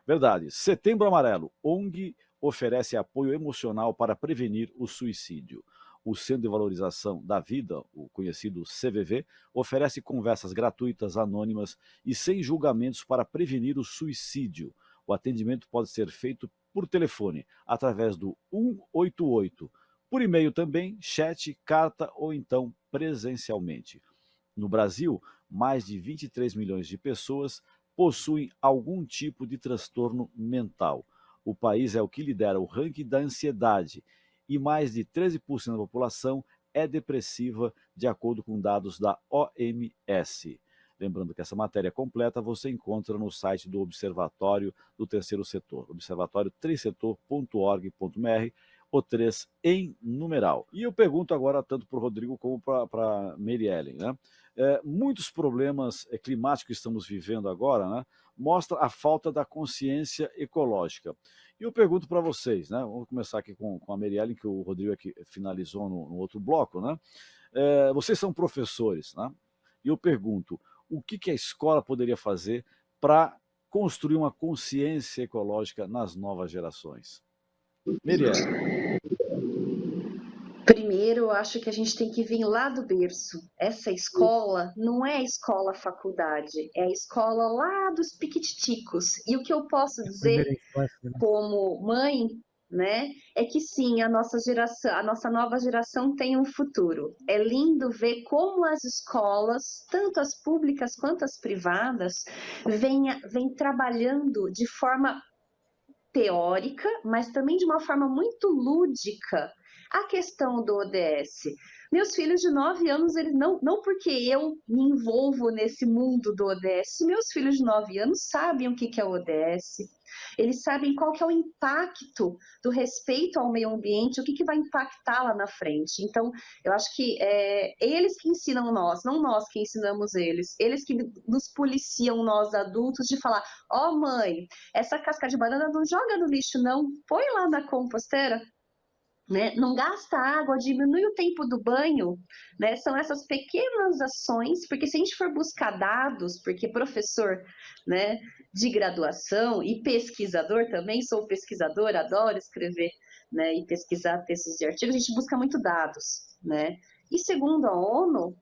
Verdade. Setembro Amarelo. ONG oferece apoio emocional para prevenir o suicídio. O Centro de Valorização da Vida, o conhecido CVV, oferece conversas gratuitas, anônimas e sem julgamentos para prevenir o suicídio. O atendimento pode ser feito por telefone, através do 188, por e-mail também, chat, carta ou então presencialmente. No Brasil, mais de 23 milhões de pessoas possuem algum tipo de transtorno mental. O país é o que lidera o ranking da ansiedade e mais de 13% da população é depressiva, de acordo com dados da OMS. Lembrando que essa matéria completa você encontra no site do Observatório do Terceiro Setor, observatório3setor.org.br, o 3 em numeral. E eu pergunto agora tanto para o Rodrigo como para a Mary Ellen, né? Muitos problemas climáticos que estamos vivendo agora, né, mostra a falta da consciência ecológica. E eu pergunto para vocês, né, vamos começar aqui com a Mary Ellen, que o Rodrigo aqui finalizou no outro bloco, né? Vocês são professores, né? E eu pergunto, o que a escola poderia fazer para construir uma consciência ecológica nas novas gerações? Mary Ellen. Primeiro, eu acho que a gente tem que vir lá do berço. Essa escola não é a escola faculdade, é a escola lá dos piquititicos. E o que eu posso dizer Primeira infância, né? como mãe, né, é que sim, a nossa geração, a nossa nova geração tem um futuro. É lindo ver como as escolas, tanto as públicas quanto as privadas, vêm trabalhando de forma teórica, mas também de uma forma muito lúdica a questão do ODS. Meus filhos de 9 anos, eles não porque eu me envolvo nesse mundo do ODS, meus filhos de 9 anos sabem o que é o ODS, eles sabem qual que é o impacto do respeito ao meio ambiente, o que vai impactar lá na frente. Então, eu acho que eles que ensinam nós, não nós que ensinamos eles que nos policiam nós adultos de falar, ó mãe, essa casca de banana não joga no lixo não, põe lá na composteira, né? Não gasta água, diminui o tempo do banho, né? São essas pequenas ações, porque se a gente for buscar dados, porque professor, né, de graduação e pesquisador também, sou pesquisador, adoro escrever, né, e pesquisar textos de artigos, a gente busca muito dados, né? E segundo a ONU,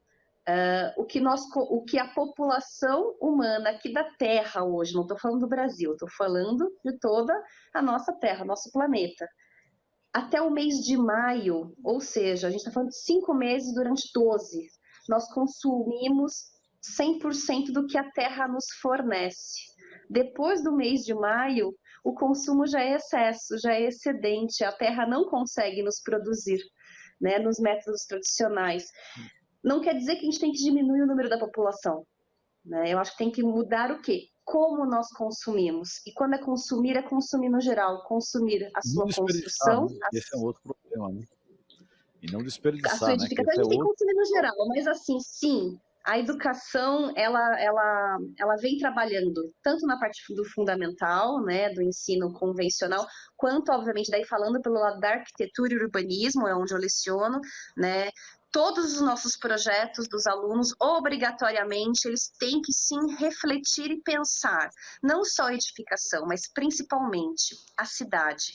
o que a população humana aqui da Terra hoje, não estou falando do Brasil, estou falando de toda a nossa Terra, nosso planeta. Até o mês de maio, ou seja, a gente está falando de 5 meses durante 12, nós consumimos 100% do que a Terra nos fornece. Depois do mês de maio, o consumo já é excesso, já é excedente, a Terra não consegue nos produzir, né, nos métodos tradicionais. Não quer dizer que a gente tem que diminuir o número da população, né? Eu acho que tem que mudar o quê? Como nós consumimos. E quando é consumir no geral, consumir a sua construção, né? Esse é um outro problema, né? E não a desperdiçar, sua né? edificação, a gente tem que consumir no geral, mas assim, sim, a educação, ela vem trabalhando tanto na parte do fundamental, né, do ensino convencional, quanto, obviamente, daí falando pelo lado da arquitetura e urbanismo, é onde eu leciono, né, todos os nossos projetos dos alunos, obrigatoriamente, eles têm que sim refletir e pensar, não só a edificação, mas principalmente a cidade.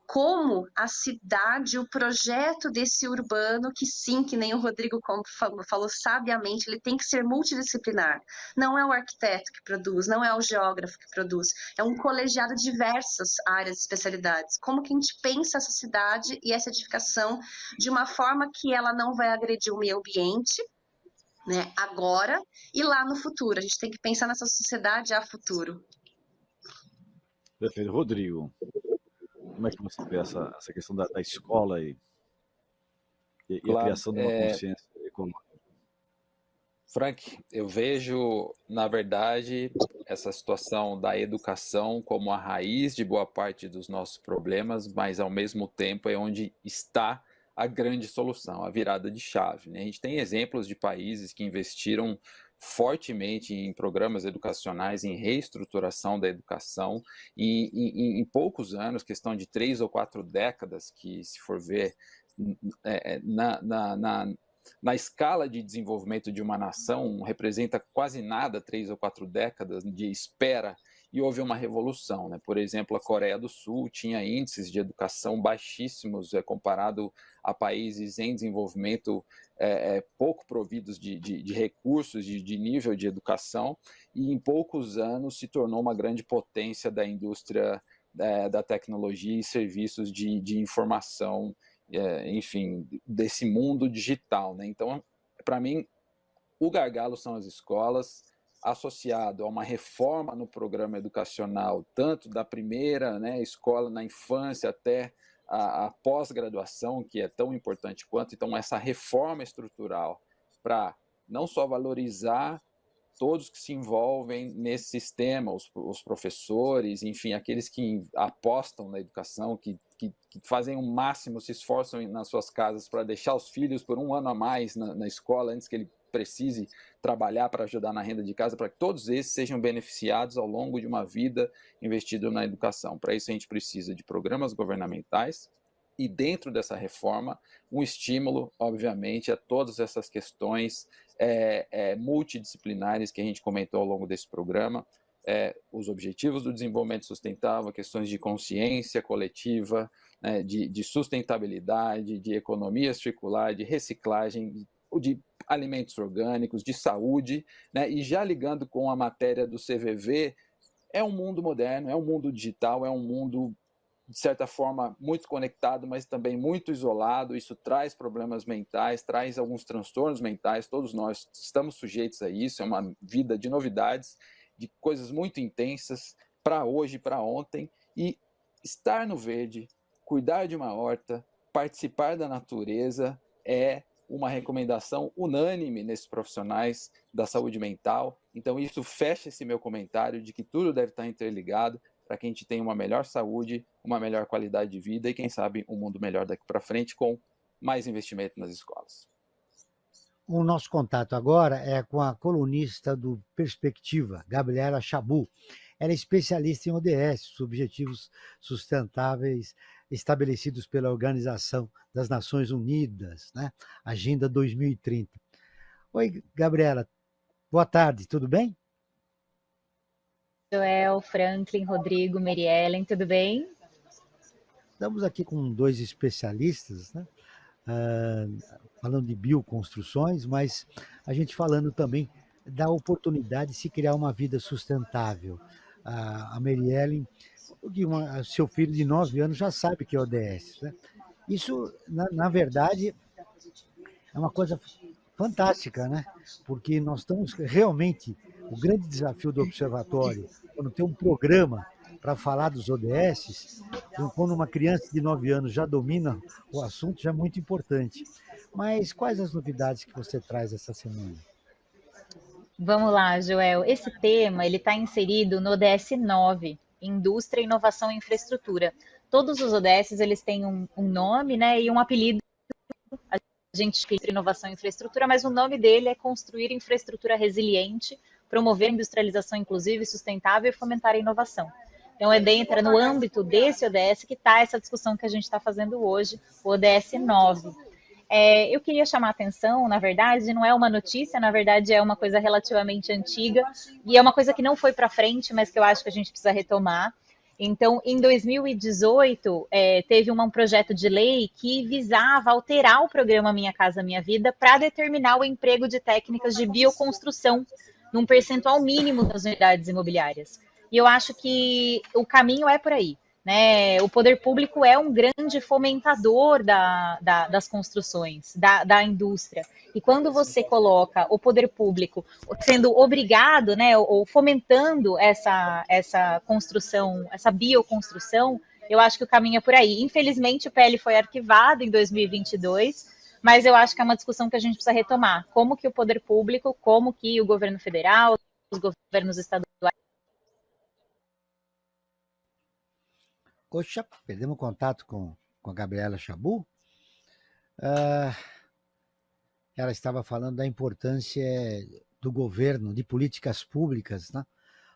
Como a cidade, o projeto desse urbano, que sim, que nem o Rodrigo falou sabiamente, ele tem que ser multidisciplinar. Não é o arquiteto que produz, não é o geógrafo que produz, é um colegiado de diversas áreas e especialidades. Como que a gente pensa essa cidade e essa edificação de uma forma que ela não vai agredir o meio ambiente, né, agora e lá no futuro. A gente tem que pensar nessa sociedade a futuro. Perfeito. Rodrigo, como é que você vê essa questão da escola e Claro, a criação de uma consciência econômica? Frank, eu vejo, na verdade, essa situação da educação como a raiz de boa parte dos nossos problemas, mas ao mesmo tempo é onde está a grande solução, a virada de chave, né? A gente tem exemplos de países que investiram fortemente em programas educacionais, em reestruturação da educação, e em poucos anos, questão de 3 ou 4 décadas, que se for ver na escala de desenvolvimento de uma nação, representa quase nada 3 ou 4 décadas de espera, e houve uma revolução, né? Por exemplo, a Coreia do Sul tinha índices de educação baixíssimos comparado a países em desenvolvimento pouco providos de recursos, de nível de educação, e em poucos anos se tornou uma grande potência da indústria da tecnologia e serviços de informação, enfim, desse mundo digital, né? Então, para mim, o gargalo são as escolas, associado a uma reforma no programa educacional, tanto da primeira, né, escola na infância até a pós-graduação, que é tão importante quanto. Então, essa reforma estrutural para não só valorizar todos que se envolvem nesse sistema, os professores, enfim, aqueles que apostam na educação, que fazem o máximo, se esforçam nas suas casas para deixar os filhos por um ano a mais na escola, antes que ele precise trabalhar para ajudar na renda de casa, para que todos esses sejam beneficiados ao longo de uma vida investida na educação. Para isso a gente precisa de programas governamentais e, dentro dessa reforma, um estímulo, obviamente, a todas essas questões multidisciplinares que a gente comentou ao longo desse programa, os objetivos do desenvolvimento sustentável, questões de consciência coletiva, né, de sustentabilidade, de economia circular, de reciclagem, de alimentos orgânicos, de saúde, né, e já ligando com a matéria do CVV, é um mundo moderno, é um mundo digital, é um mundo, de certa forma, muito conectado, mas também muito isolado. Isso traz problemas mentais, traz alguns transtornos mentais, todos nós estamos sujeitos a isso, é uma vida de novidades, de coisas muito intensas, para hoje, para ontem, e estar no verde, cuidar de uma horta, participar da natureza é uma recomendação unânime nesses profissionais da saúde mental. Então isso fecha esse meu comentário de que tudo deve estar interligado para que a gente tenha uma melhor saúde, uma melhor qualidade de vida e, quem sabe, um mundo melhor daqui para frente com mais investimento nas escolas. O nosso contato agora é com a colunista do Perspectiva, Gabriela Chabu. Ela é especialista em ODS, Objetivos Sustentáveis estabelecidos pela Organização das Nações Unidas, né? Agenda 2030. Oi, Gabriela. Boa tarde, tudo bem? Joel, Franklin, Rodrigo, Meriellen, tudo bem? Estamos aqui com dois especialistas, né? Falando de bioconstruções, mas a gente falando também da oportunidade de se criar uma vida sustentável. A Meriellen, seu filho de 9 anos já sabe que é ODS, né? Isso, na verdade, é uma coisa fantástica, né? Porque nós estamos realmente, o grande desafio do observatório, quando tem um programa para falar dos ODS, quando uma criança de 9 anos já domina o assunto, já é muito importante. Mas quais as novidades que você traz essa semana? Vamos lá, Joel. Esse tema ele está inserido no ODS 9, Indústria, Inovação e Infraestrutura. Todos os ODS eles têm um nome, né, e um apelido. A gente escreve inovação e infraestrutura, mas o nome dele é construir infraestrutura resiliente, promover industrialização inclusiva e sustentável e fomentar a inovação. Então, entra no âmbito desse ODS que está essa discussão que a gente está fazendo hoje, o ODS 9. Eu queria chamar a atenção, na verdade, não é uma notícia, na verdade é uma coisa relativamente antiga, e é uma coisa que não foi para frente, mas que eu acho que a gente precisa retomar. Então, em 2018, teve um projeto de lei que visava alterar o programa Minha Casa Minha Vida para determinar o emprego de técnicas de bioconstrução num percentual mínimo das unidades imobiliárias. E eu acho que o caminho é por aí, né? O poder público é um grande fomentador das construções, da indústria. E quando você coloca o poder público sendo obrigado, né, ou fomentando essa construção, essa bioconstrução, eu acho que o caminho é por aí. Infelizmente, o PL foi arquivado em 2022, mas eu acho que é uma discussão que a gente precisa retomar. Como que o poder público, como que o governo federal, os governos estaduais. Poxa, perdemos contato com a Gabriela Chabu. Ela estava falando da importância do governo, de políticas públicas, né,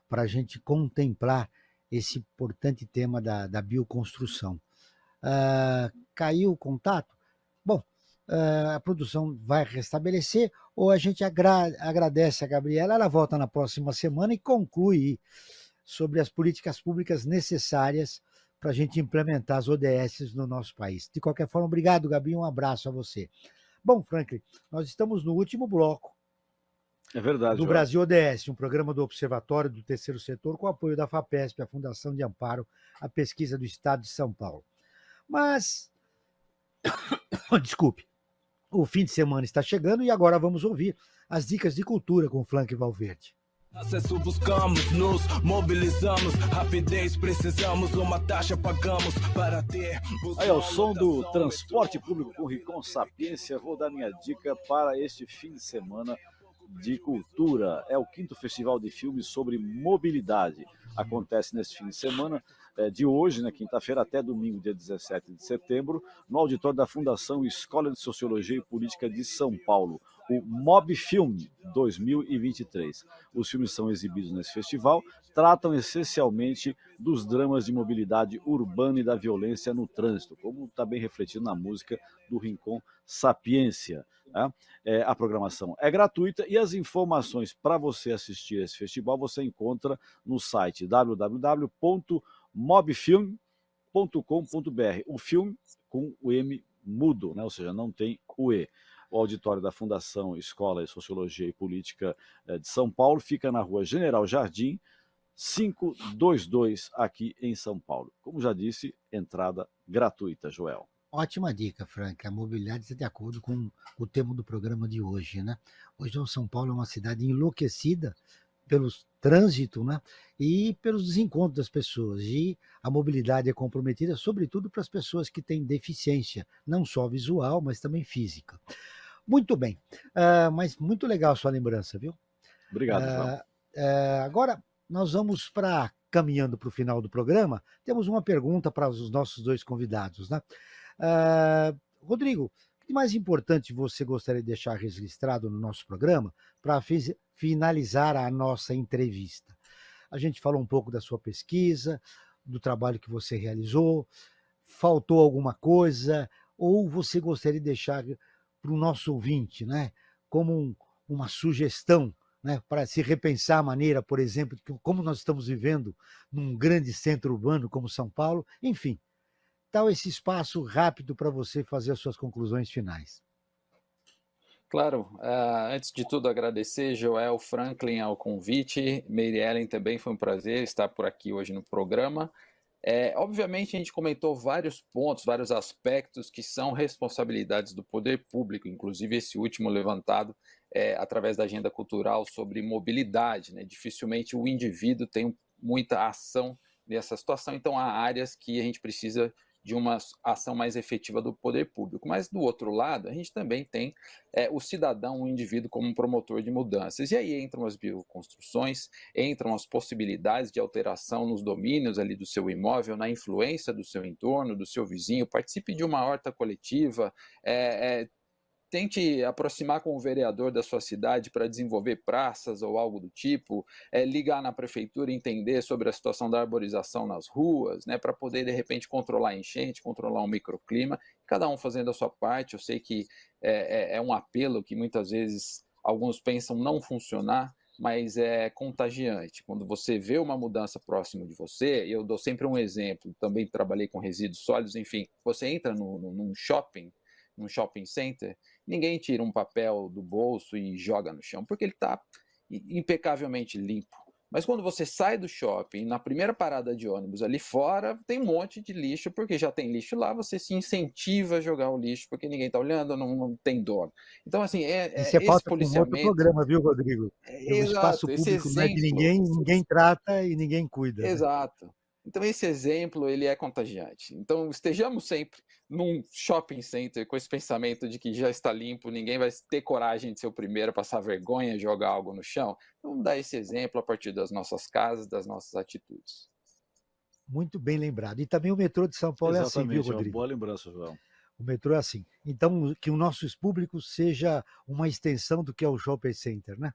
para a gente contemplar esse importante tema da bioconstrução. Caiu o contato? Bom, a produção vai restabelecer, ou a gente agradece a Gabriela, ela volta na próxima semana e conclui sobre as políticas públicas necessárias para a gente implementar as ODS no nosso país. De qualquer forma, obrigado, Gabi, um abraço a você. Bom, Franklin, nós estamos no último bloco do Brasil ODS, um programa do Observatório do Terceiro Setor com apoio da FAPESP, a Fundação de Amparo à Pesquisa do Estado de São Paulo. Mas, desculpe, o fim de semana está chegando e agora vamos ouvir as dicas de cultura com Franklin Valverde. Acesso buscamos, nos mobilizamos, rapidez precisamos, uma taxa pagamos para ter. Aí, ao som do transporte público com Rincon Sapiência, vou dar minha dica para este fim de semana de cultura. É o 5º Festival de Filmes sobre Mobilidade. Acontece nesse fim de semana, de hoje, na quinta-feira, até domingo, dia 17 de setembro, no auditório da Fundação Escola de Sociologia e Política de São Paulo, o Mob Film 2023. Os filmes são exibidos nesse festival, tratam essencialmente dos dramas de mobilidade urbana e da violência no trânsito, como está bem refletido na música do Rincon Sapiência. Né? A programação é gratuita e as informações para você assistir esse festival você encontra no site www.mobfilm.com.br. O filme com o M mudo, né? Ou seja, não tem o E. O auditório da Fundação Escola de Sociologia e Política de São Paulo fica na rua General Jardim, 522, aqui em São Paulo. Como já disse, entrada gratuita, Joel. Ótima dica, Frank. A mobilidade está de acordo com o tema do programa de hoje, né? Hoje São Paulo é uma cidade enlouquecida pelo trânsito, né? E pelos desencontros das pessoas. E a mobilidade é comprometida, sobretudo para as pessoas que têm deficiência, não só visual, mas também física. Muito bem. Mas muito legal a sua lembrança, viu? Obrigado, João. Agora, nós vamos caminhando para o final do programa. Temos uma pergunta para os nossos dois convidados, né? Rodrigo, o que mais importante você gostaria de deixar registrado no nosso programa para finalizar a nossa entrevista? A gente falou um pouco da sua pesquisa, do trabalho que você realizou, faltou alguma coisa, ou você gostaria de deixar para o nosso ouvinte, né, como uma sugestão, né, para se repensar a maneira, por exemplo, de como nós estamos vivendo num grande centro urbano como São Paulo, enfim. Tal esse espaço rápido para você fazer as suas conclusões finais. Claro, antes de tudo agradecer, Joel, Franklin, ao convite, Mary Ellen, também foi um prazer estar por aqui hoje no programa. Obviamente a gente comentou vários pontos, vários aspectos que são responsabilidades do poder público, inclusive esse último levantado através da agenda cultural sobre mobilidade, né? Dificilmente o indivíduo tem muita ação nessa situação, então há áreas que a gente precisa de uma ação mais efetiva do poder público. Mas, do outro lado, a gente também tem o cidadão, o indivíduo, como um promotor de mudanças. E aí entram as bioconstruções, entram as possibilidades de alteração nos domínios ali do seu imóvel, na influência do seu entorno, do seu vizinho. Participe de uma horta coletiva, tente aproximar com o vereador da sua cidade para desenvolver praças ou algo do tipo, ligar na prefeitura e entender sobre a situação da arborização nas ruas, né, para poder, de repente, controlar a enchente, controlar um microclima, cada um fazendo a sua parte. Eu sei que é um apelo que muitas vezes alguns pensam não funcionar, mas é contagiante. Quando você vê uma mudança próximo de você, eu dou sempre um exemplo, também trabalhei com resíduos sólidos, enfim, você entra num shopping center, ninguém tira um papel do bolso e joga no chão, porque ele está impecavelmente limpo. Mas quando você sai do shopping, na primeira parada de ônibus ali fora, tem um monte de lixo, porque já tem lixo lá, você se incentiva a jogar o lixo, porque ninguém está olhando, não tem dono. Então, assim, Isso é esse pauta para um outro policiamento... programa, viu, Rodrigo? O espaço público não é de ninguém, ninguém trata e ninguém cuida. Exato. Né? Então, esse exemplo, ele é contagiante. Então, estejamos sempre num shopping center com esse pensamento de que já está limpo, ninguém vai ter coragem de ser o primeiro a passar vergonha, jogar algo no chão. Então, vamos dar esse exemplo a partir das nossas casas, das nossas atitudes. Muito bem lembrado. E também o metrô de São Paulo Exatamente, é assim, viu, Rodrigo? Boa lembrança, João. O metrô é assim. Então, que o nosso público seja uma extensão do que é o shopping center, né?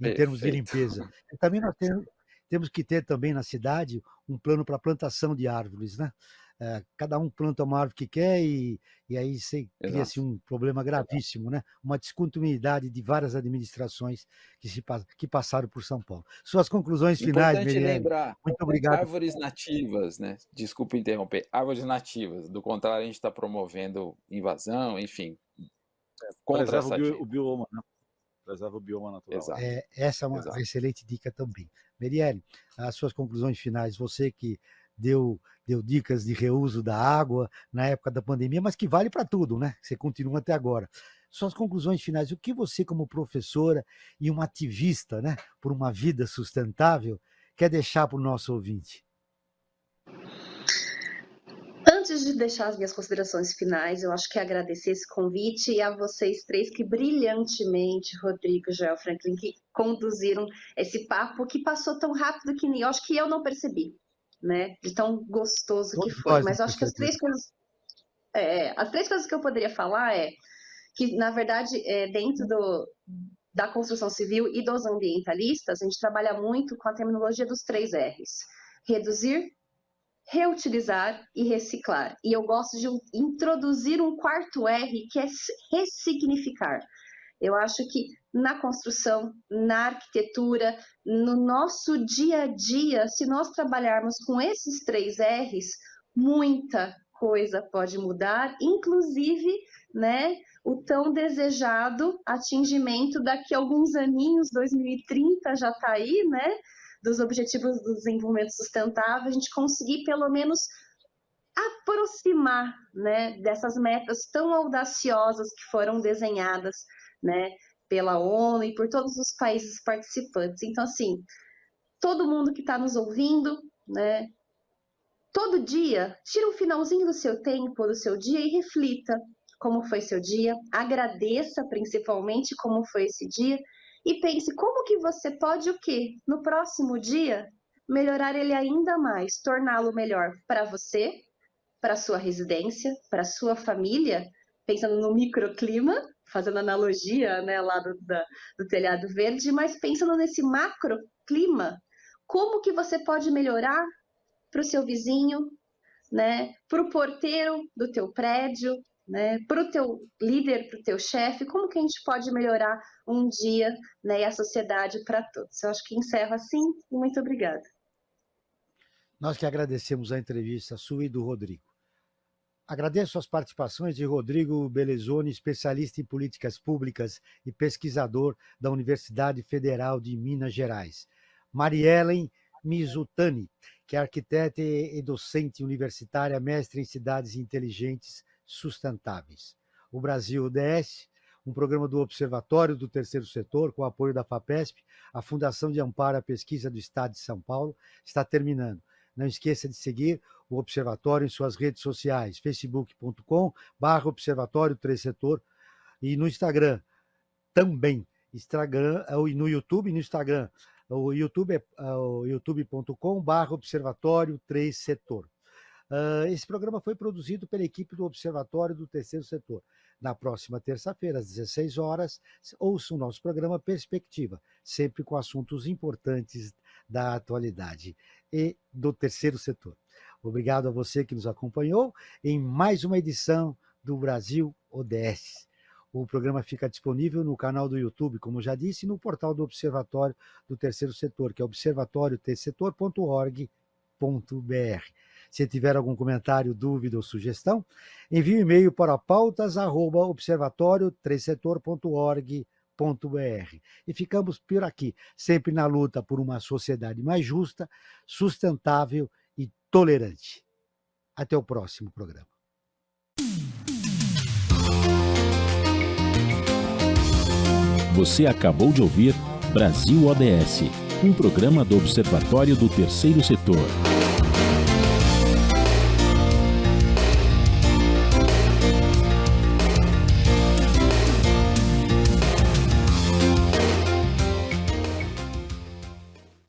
Em termos de limpeza. E também nós temos que ter também na cidade um plano para plantação de árvores, né? Cada um planta uma árvore que quer e aí cria-se um problema gravíssimo, né? Uma descontinuidade de várias administrações que passaram por São Paulo. Suas conclusões finais, Importante lembrar, muito obrigado. Árvores nativas, né? Desculpa interromper, árvores nativas. Do contrário, a gente está promovendo invasão, enfim. Contra o bioma, né? Preserva o bioma natural. Exato. Essa é uma excelente dica também. Merielle, as suas conclusões finais, você que deu dicas de reuso da água na época da pandemia, mas que vale para tudo, né? Você continua até agora. Suas conclusões finais, o que você, como professora e uma ativista, né, por uma vida sustentável, quer deixar para o nosso ouvinte? Antes de deixar as minhas considerações finais, eu acho que agradecer esse convite e a vocês três que brilhantemente, Rodrigo, Joel, Franklin, que conduziram esse papo que passou tão rápido que eu acho que eu não percebi, né? De tão gostoso que foi. Mas eu acho que as três coisas que eu poderia falar é que, na verdade, dentro da construção civil e dos ambientalistas, a gente trabalha muito com a terminologia dos 3 R's. Reduzir, reutilizar e reciclar. E eu gosto de introduzir um quarto R, que é ressignificar. Eu acho que na construção, na arquitetura, no nosso dia a dia, se nós trabalharmos com esses 3 R's, muita coisa pode mudar, inclusive, né, o tão desejado atingimento daqui a alguns aninhos, 2030 já está aí, né, dos Objetivos do Desenvolvimento Sustentável, a gente conseguir pelo menos aproximar, né, dessas metas tão audaciosas que foram desenhadas, né, pela ONU e por todos os países participantes. Então, assim, todo mundo que está nos ouvindo, né, todo dia, tira um finalzinho do seu tempo, do seu dia e reflita como foi seu dia, agradeça principalmente como foi esse dia e pense como que você pode o quê? No próximo dia, melhorar ele ainda mais, torná-lo melhor para você, para sua residência, para sua família, pensando no microclima, fazendo analogia, né, lá do telhado verde, mas pensando nesse macroclima, como que você pode melhorar para o seu vizinho, né, para o porteiro do teu prédio, né, para o teu líder, para o teu chefe, como que a gente pode melhorar um dia, né, e a sociedade para todos. Eu acho que encerro assim, e muito obrigada. Nós que agradecemos a entrevista sua e do Rodrigo. Agradeço as participações de Rodrigo Belezoni, especialista em políticas públicas e pesquisador da Universidade Federal de Minas Gerais. Mariellen Mizutani, que é arquiteta e docente universitária, mestre em cidades inteligentes sustentáveis. O Brasil ODS, um programa do Observatório do Terceiro Setor, com o apoio da FAPESP, a Fundação de Amparo à Pesquisa do Estado de São Paulo, está terminando. Não esqueça de seguir o Observatório em suas redes sociais, facebook.com/Observatório Terceiro Setor e no Instagram também. Instagram, no YouTube e no Instagram. O YouTube é youtube.com/Observatório Terceiro Setor. Esse programa foi produzido pela equipe do Observatório do Terceiro Setor. Na próxima terça-feira, às 16 horas, ouça o nosso programa Perspectiva, sempre com assuntos importantes da atualidade e do terceiro setor. Obrigado a você que nos acompanhou em mais uma edição do Brasil ODS. O programa fica disponível no canal do YouTube, como já disse, e no portal do Observatório do Terceiro Setor, que é observatoriotercetor.org.br. Se tiver algum comentário, dúvida ou sugestão, envie um e-mail para pautas@observatoriotercetor.org.br. E ficamos por aqui, sempre na luta por uma sociedade mais justa, sustentável e tolerante. Até o próximo programa. Você acabou de ouvir Brasil ODS, um programa do Observatório do Terceiro Setor.